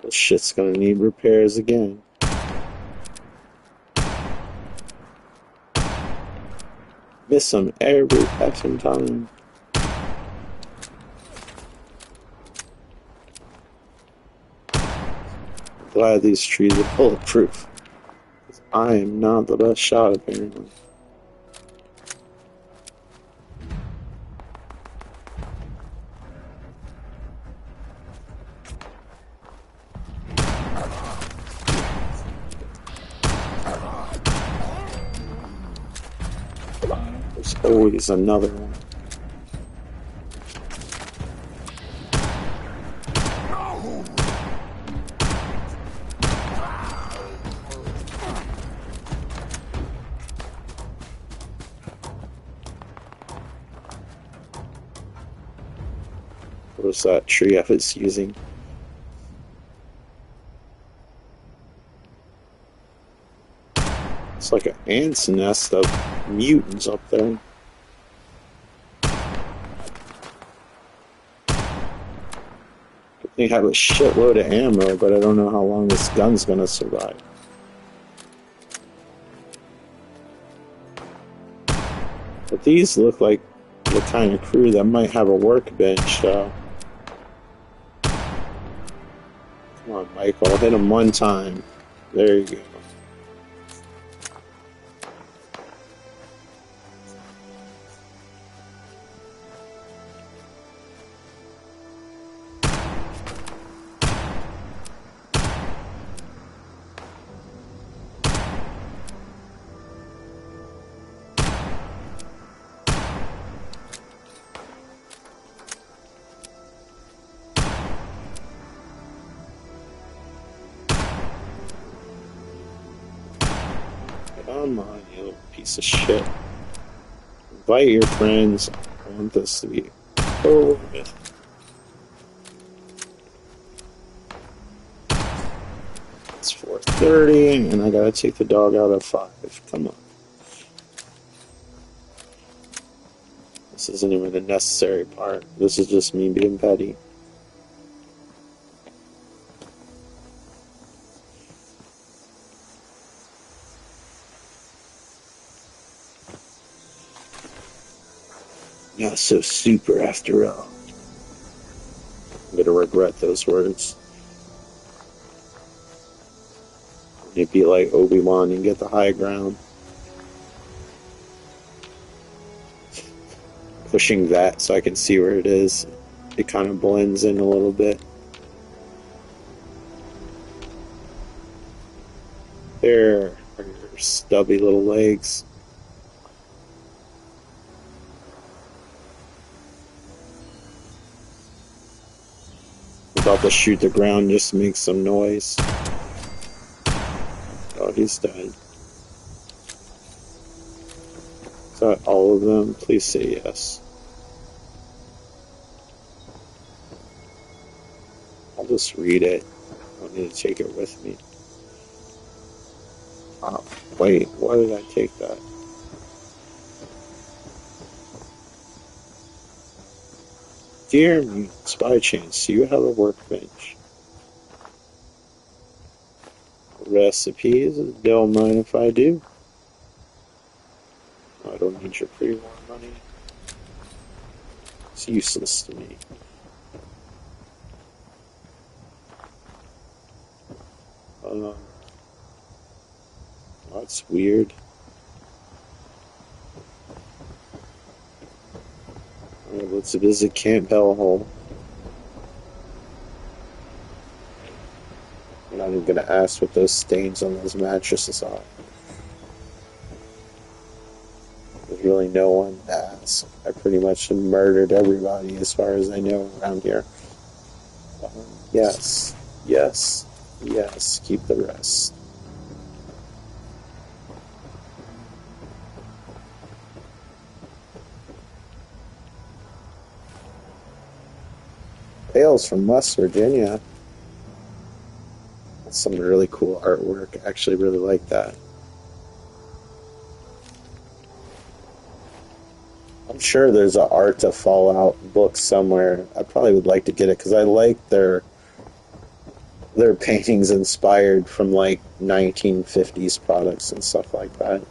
This shit's gonna need repairs again. Miss them every effing time. Glad these trees are bulletproof. 'Cause I am not the best shot, apparently. There's always another one. What was that tree I was using? It's like an ant's nest of mutants up there. They have a shitload of ammo, but I don't know how long this gun's gonna survive. But these look like the kind of crew that might have a workbench, so. Come on, Michael, hit him one time. There you go. Come on, you little piece of shit. Invite your friends. I want this to be over with. It's 4:30, and I gotta take the dog out at 5. Come on. This isn't even the necessary part. This is just me being petty. Not so super after all. I'm gonna regret those words. You'd be like Obi-Wan and get the high ground. Pushing that so I can see where it is. It kind of blends in a little bit. There are your stubby little legs. About to shoot the ground just to make some noise. Oh, he's dead. Is that all of them? Please say yes. I'll just read it. I don't need to take it with me. Oh, wait, why did I take that? Dear Mutants, by chance, do you have a workbench? recipes. Don't mind if I do. I don't need your pre-war money. It's useless to me. That's weird. Alright, let's visit Camp Hellhole. I'm not even gonna ask what those stains on those mattresses are. There's really no one to ask. I pretty much murdered everybody as far as I know around here. Yes, yes, yes, keep the rest. Tales from West Virginia. That's some really cool artwork. I actually really like that. I'm sure there's an Art to Fallout book somewhere. I probably would like to get it because I like their paintings inspired from like 1950s products and stuff like that.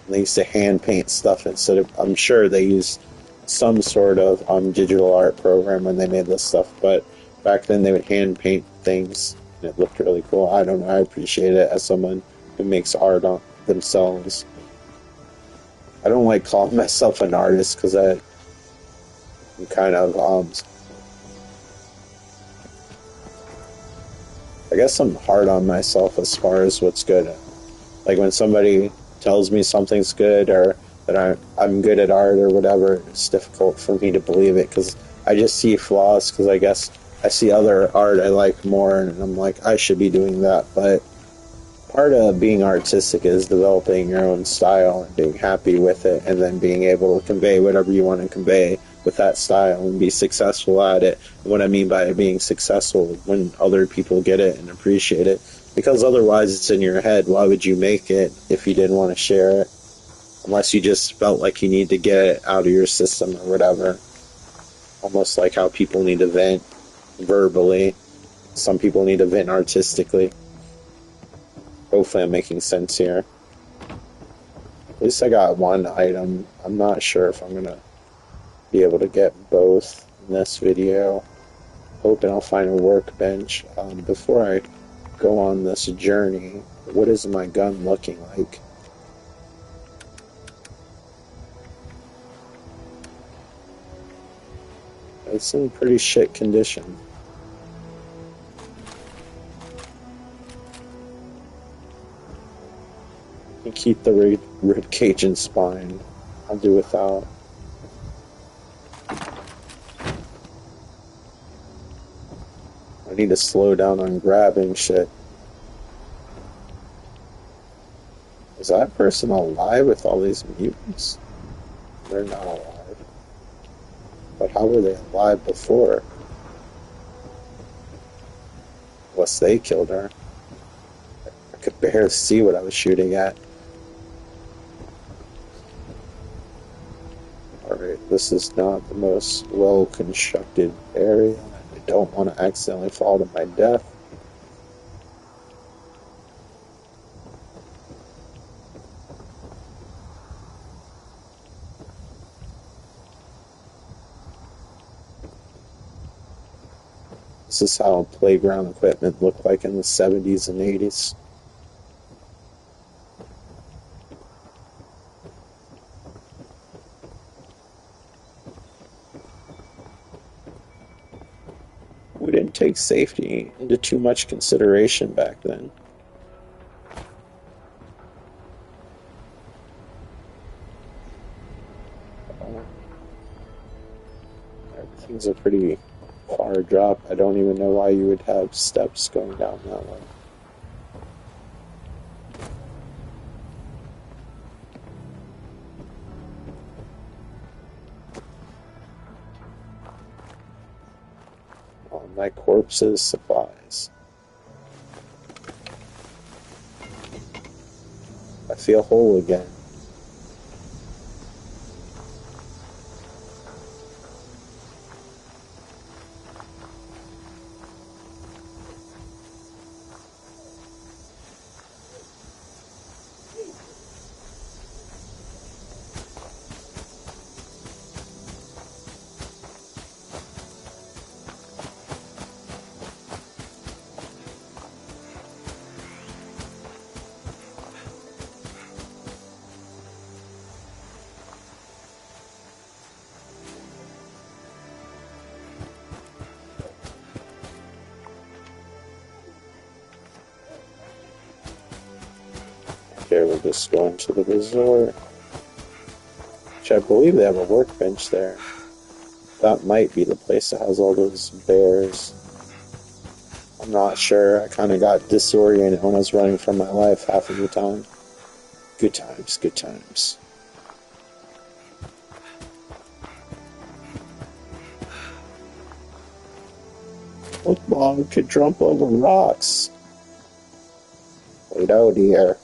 They used to hand paint stuff instead of. I'm sure they used some sort of digital art program when they made this stuff, but back then they would hand paint things and it looked really cool. I don't know. I appreciate it as someone who makes art on themselves. I don't like calling myself an artist because I'm kind of I guess I'm hard on myself as far as what's good. Like when somebody tells me something's good or that I'm good at art or whatever, it's difficult for me to believe it because I just see flaws because I guess I see other art I like more and I'm like, I should be doing that. But part of being artistic is developing your own style and being happy with it and then being able to convey whatever you want to convey with that style and be successful at it. And what I mean by being successful, when other people get it and appreciate it, because otherwise it's in your head. Why would you make it if you didn't want to share it? Unless you just felt like you need to get it out of your system or whatever. Almost like how people need to vent verbally. Some people need to vent artistically. Hopefully I'm making sense here. At least I got one item. I'm not sure if I'm going to be able to get both in this video. Hoping I'll find a workbench. Before I go on this journey, what is my gun looking like? It's in pretty shit condition. You keep the rib cage and spine. I'll do without. I need to slow down on grabbing shit. Is that person alive with all these mutants? They're not alive. But how were they alive before? Unless they killed her. I could barely see what I was shooting at. Alright, this is not the most well-constructed area. I don't want to accidentally fall to my death. This is how playground equipment looked like in the 70s and 80s. We didn't take safety into too much consideration back then. Everything's a pretty far drop. I don't even know why you would have steps going down that way. My corpse's supplies. I feel whole again. Okay, we're just going to the resort. Which I believe they have a workbench there. That might be the place that has all those bears. I'm not sure. I kind of got disoriented when I was running for my life half of the time. Good times, good times. Football could jump over rocks. Wait out here.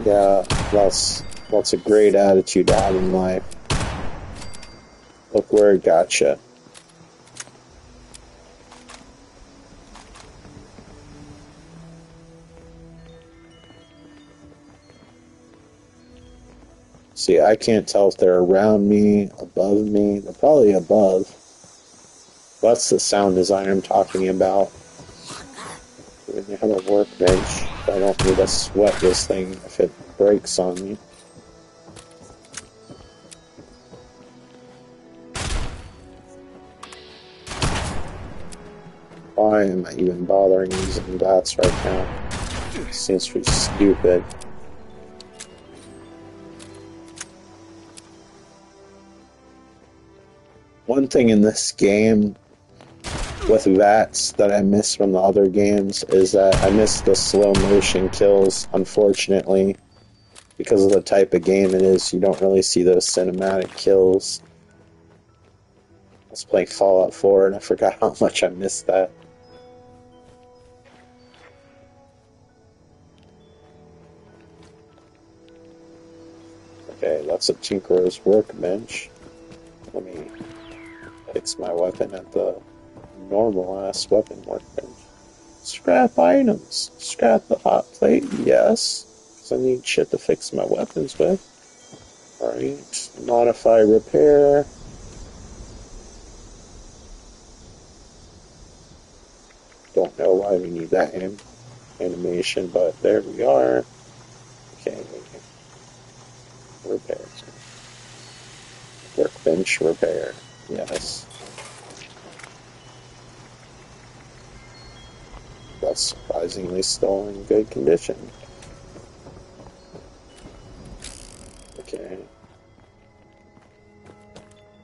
Yeah, that's a great attitude to have in life. Look where it got you. See, I can't tell if they're around me, above me. They're probably above. That's the sound design I'm talking about. When you have a workbench, I don't need to sweat this thing if it breaks on me. Why am I even bothering using bats right now? It seems pretty stupid. One thing in this game with VATS that I miss from the other games is that I miss the slow motion kills, unfortunately. Because of the type of game it is, you don't really see those cinematic kills. I was playing Fallout 4 and I forgot how much I missed that. Okay, that's a Tinkerer's workbench. Let me fix my weapon at the normal-ass weapon workbench. Scrap items. Scrap the hot plate, yes. Because I need shit to fix my weapons with. Alright, modify repair. Don't know why we need that animation, but there we are. Okay, repair. Workbench repair, yes. That's surprisingly still in good condition. Okay.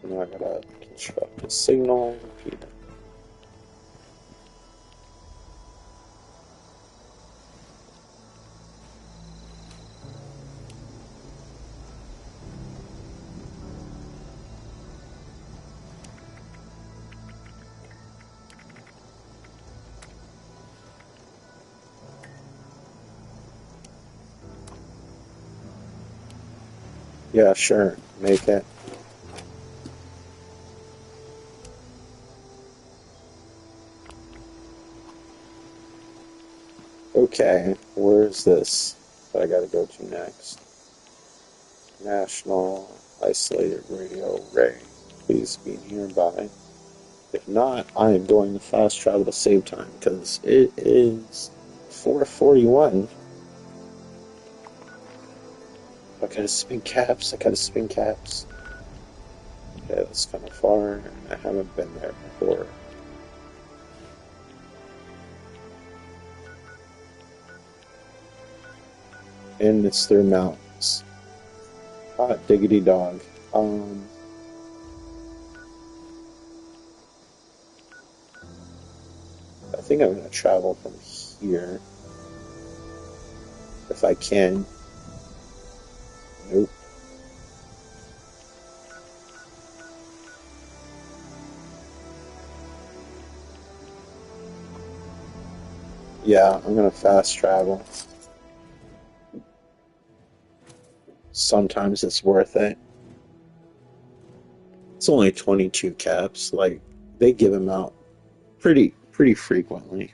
Now I gotta construct a signal repeater. Yeah, sure. Make it. Okay, where's this that I gotta go to next? National Isolated Radio Array. Please be nearby. If not, I am going to fast travel to save time, because it is 4:41. I gotta spin caps, Okay, that's kind of far. I haven't been there before. And it's through mountains. Hot diggity dog. I think I'm gonna travel from here. If I can. Nope. Yeah, I'm gonna fast travel. Sometimes it's worth it. It's only 22 caps. Like, they give them out pretty frequently.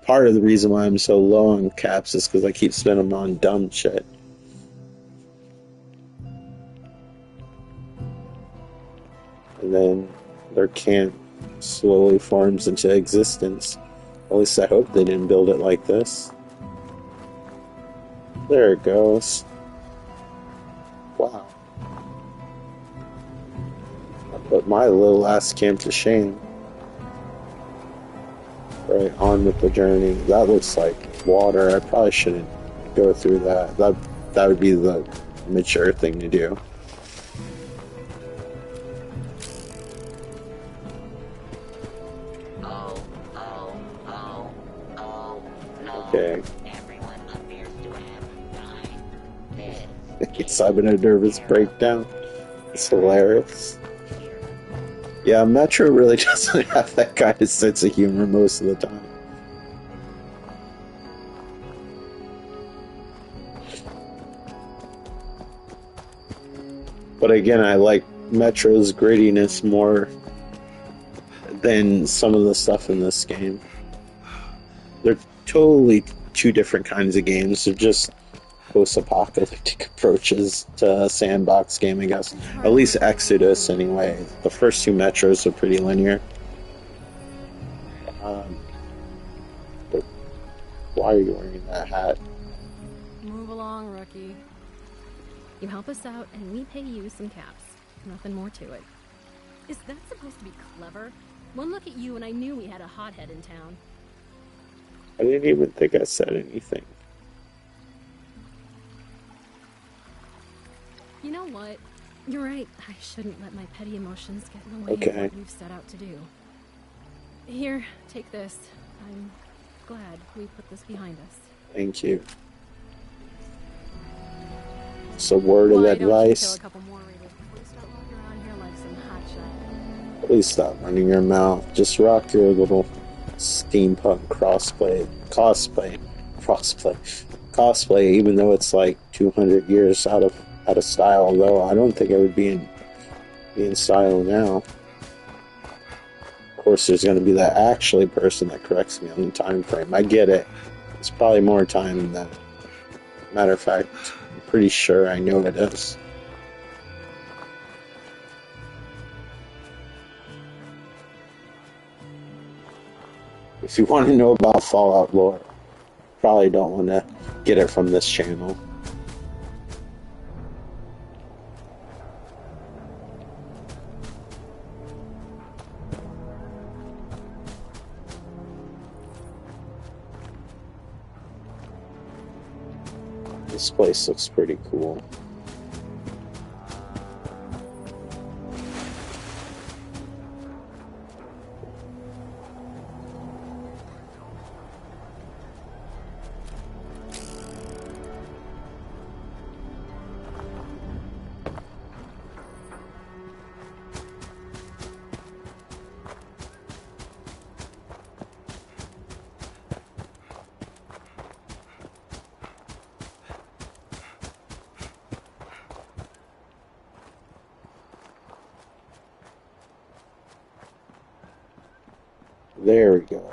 Part of the reason why I'm so low on caps is because I keep spending them on dumb shit. And then their camp slowly forms into existence. At least I hope they didn't build it like this. There it goes. Wow. But my little ass came to shame. Right, on with the journey. That looks like water. I probably shouldn't go through that. That would be the mature thing to do. Okay. He's having a nervous breakdown. It's hilarious. Yeah, Metro really doesn't have that kind of sense of humor most of the time. But again, I like Metro's grittiness more than some of the stuff in this game. They're totally two different kinds of games. They're just post-apocalyptic approaches to a sandbox game, I guess. At least Exodus, anyway. The first two Metros are pretty linear. But why are you wearing that hat? Move along, rookie. You help us out, and we pay you some caps. Nothing more to it. Is that supposed to be clever? One look at you, and I knew we had a hothead in town. I didn't even think I said anything. You know what? You're right. I shouldn't let my petty emotions get in the way of what we've set out to do. Here, take this. I'm glad we put this behind us. Thank you. So, word of advice. Please stop running your mouth. Just rock your little steampunk cosplay, even though it's like 200 years out of style, though I don't think it would be in style now. Of course, there's going to be that actually person that corrects me on the time frame. I get it. It's probably more time than that. Matter of fact, I'm pretty sure I know it is. If you want to know about Fallout lore, probably don't want to get it from this channel. This place looks pretty cool. There we go.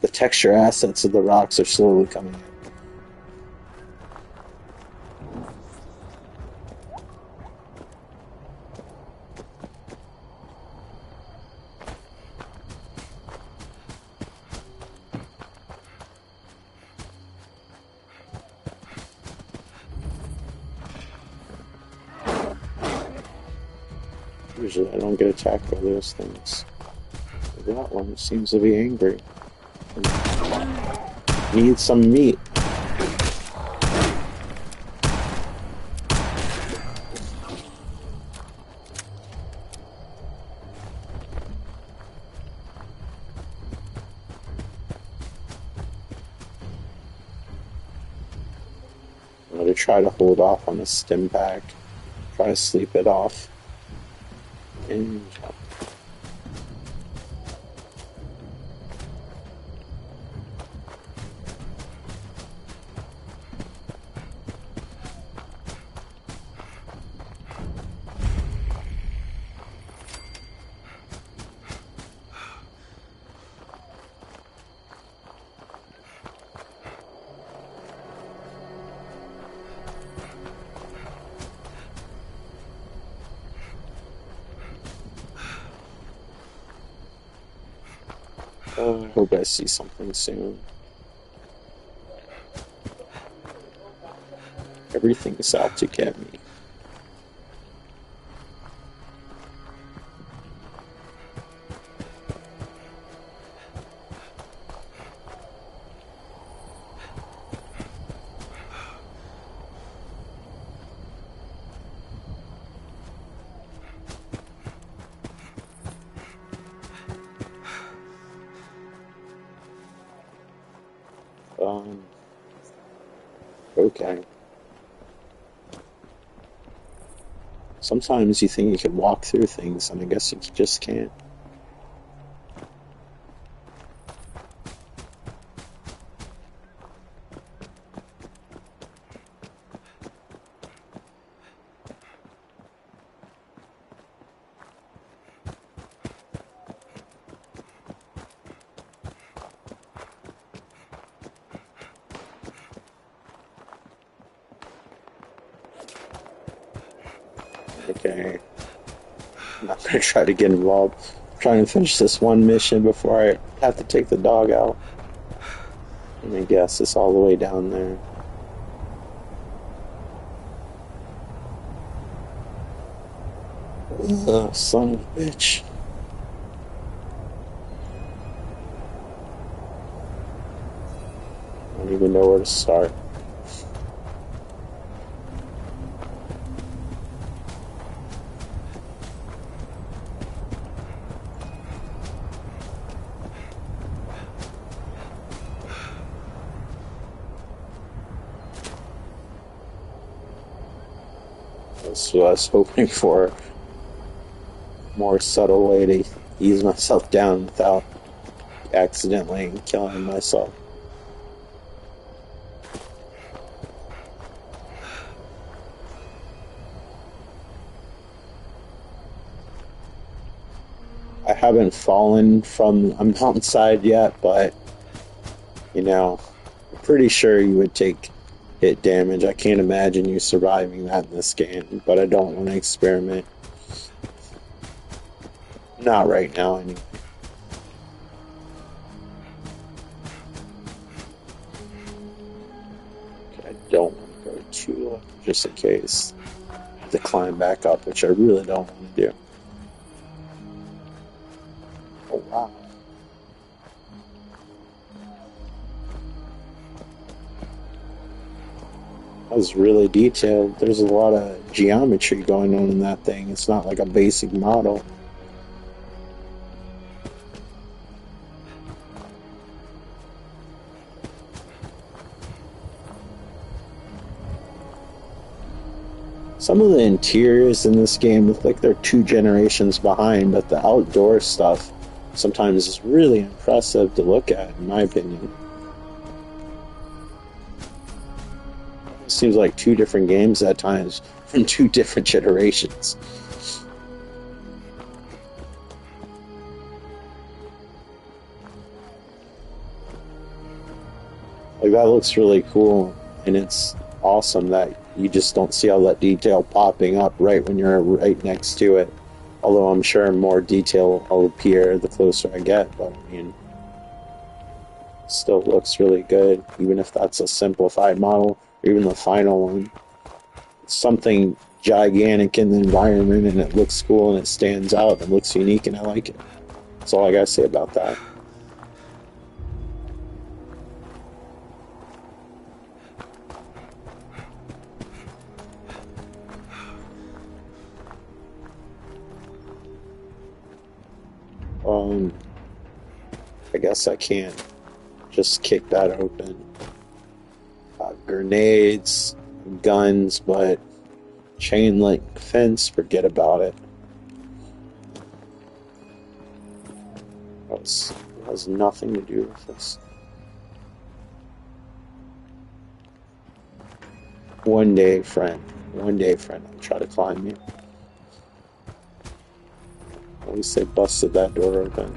The texture assets of the rocks are slowly coming in. Usually I don't get attacked by those things. That one seems to be angry. Needs some meat. I'm going to try to hold off on the stim pack. Try to sleep it off. And I hope I see something soon. Everything is out to get me. Um, okay. Sometimes you think you can walk through things, and I guess you just can't. Okay. I'm not gonna try to get involved. I'm trying to finish this one mission before I have to take the dog out. And I guess it's all the way down there. Ugh, son of a bitch. I don't even know where to start. That's what I was hoping for. More subtle way to ease myself down without accidentally killing myself. I haven't fallen from a mountainside yet, but you know, I'm pretty sure you would take hit damage. I can't imagine you surviving that in this game, but I don't want to experiment. Not right now, anyway. Okay, I don't want to go too low, just in case I have to climb back up, which I really don't want to do. Oh, wow. That was really detailed. There's a lot of geometry going on in that thing. It's not like a basic model. Some of the interiors in this game look like they're 2 generations behind, but the outdoor stuff sometimes is really impressive to look at, in my opinion. It seems like 2 different games at times from 2 different generations. Like, that looks really cool, and it's awesome that you just don't see all that detail popping up right when you're right next to it. Although I'm sure more detail will appear the closer I get, but I mean, it still looks really good, even if that's a simplified model, or even the final one. It's something gigantic in the environment, and it looks cool, and it stands out, and looks unique, and I like it. That's all I gotta say about that. I guess I can't just kick that open. Grenades, guns, but chain link fence, forget about it. It has nothing to do with this. One day, friend, I'll try to climb you. At least they busted that door open.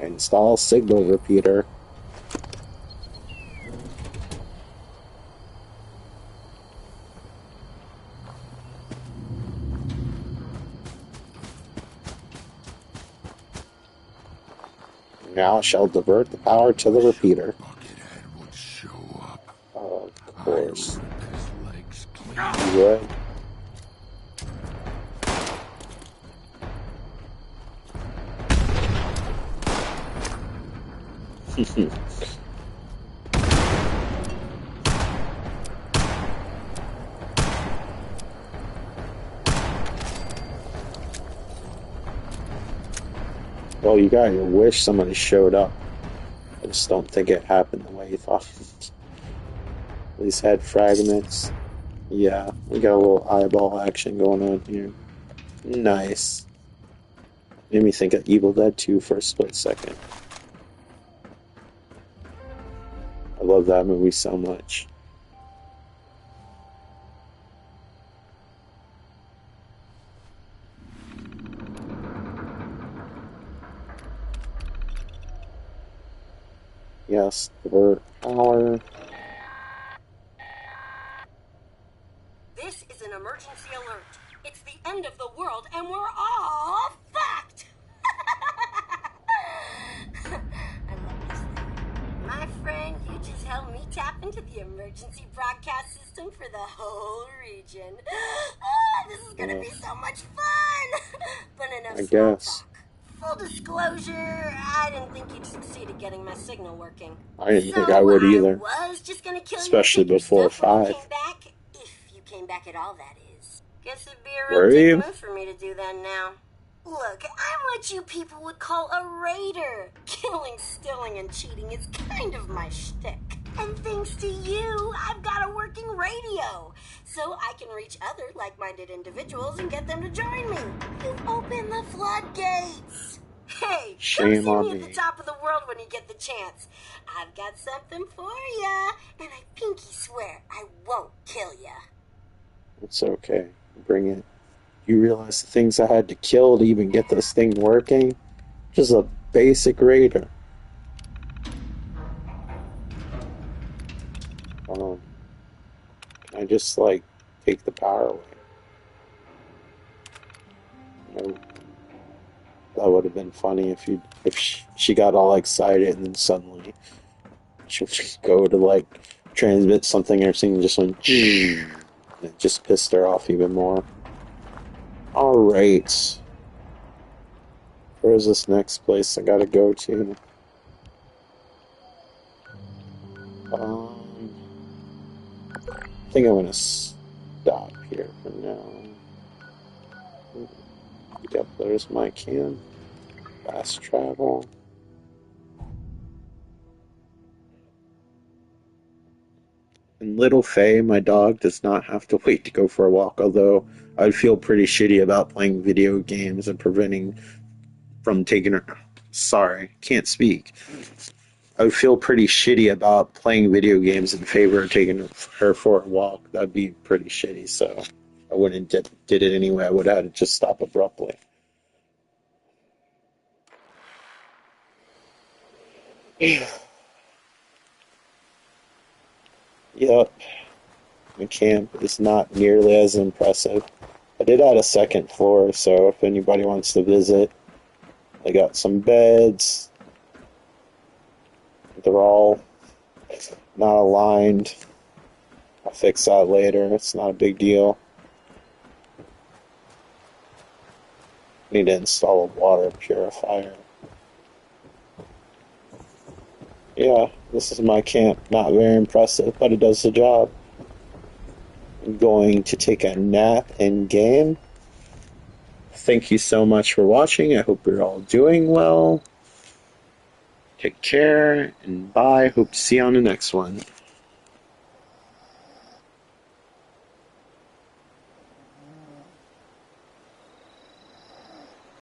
Install signal repeater. Now I shall divert the power to the repeater. Of course. You would. Well, you got your wish. Somebody showed up. I just don't think it happened the way you thought. These head fragments. Yeah, we got a little eyeball action going on here. Nice. Made me think of Evil Dead 2 for a split second. I love that movie so much. Yes, divert power. This is an emergency alert. It's the end of the world and we're all fucked! I love this thing. My friend, you just helped me tap into the emergency broadcast system for the whole region. Oh, this is gonna be so much fun! But enough I small guess. talk. Full disclosure, I didn't think you'd succeed at getting my signal working. I didn't think I would either. I was just gonna kill especially you before stuff when 5. you came back. If you came back at all, that is. Guess it'd be a Were real you? dick move for me to do that now. Look, I'm what you people would call a raider. Killing, stealing, and cheating is kind of my shtick. And thanks to you, I've got a working radio. So I can reach other like-minded individuals and get them to join me. You've opened the floodgates. Hey, Shame come on see me me. at the top of the world when you get the chance. I've got something for ya, and I pinky swear I won't kill ya. It's okay. Bring it. You realize the things I had to kill to even get this thing working? Just a basic raider. Can I just, like, take the power away? No. That would have been funny if she got all excited and then suddenly she would just go to, like, transmit something, everything just went and it just pissed her off even more. Alright. Where's this next place I gotta go to? I think I'm gonna stop here for now. Yep, there's my can. Fast travel. And little Faye, my dog, does not have to wait to go for a walk, although I'd feel pretty shitty about playing video games and preventing from taking her. Sorry, can't speak. I would feel pretty shitty about playing video games in favor of taking her for a walk. That'd be pretty shitty, so I wouldn't did it anyway. I would have had to just stop abruptly. Yep. The camp is not nearly as impressive. I did add a second floor, so if anybody wants to visit, I got some beds. They're all not aligned. I'll fix that later. It's not a big deal. Need to install a water purifier. Yeah, this is my camp. Not very impressive, but it does the job. I'm going to take a nap in game. Thank you so much for watching. I hope you're all doing well. Take care and bye. Hope to see you on the next one.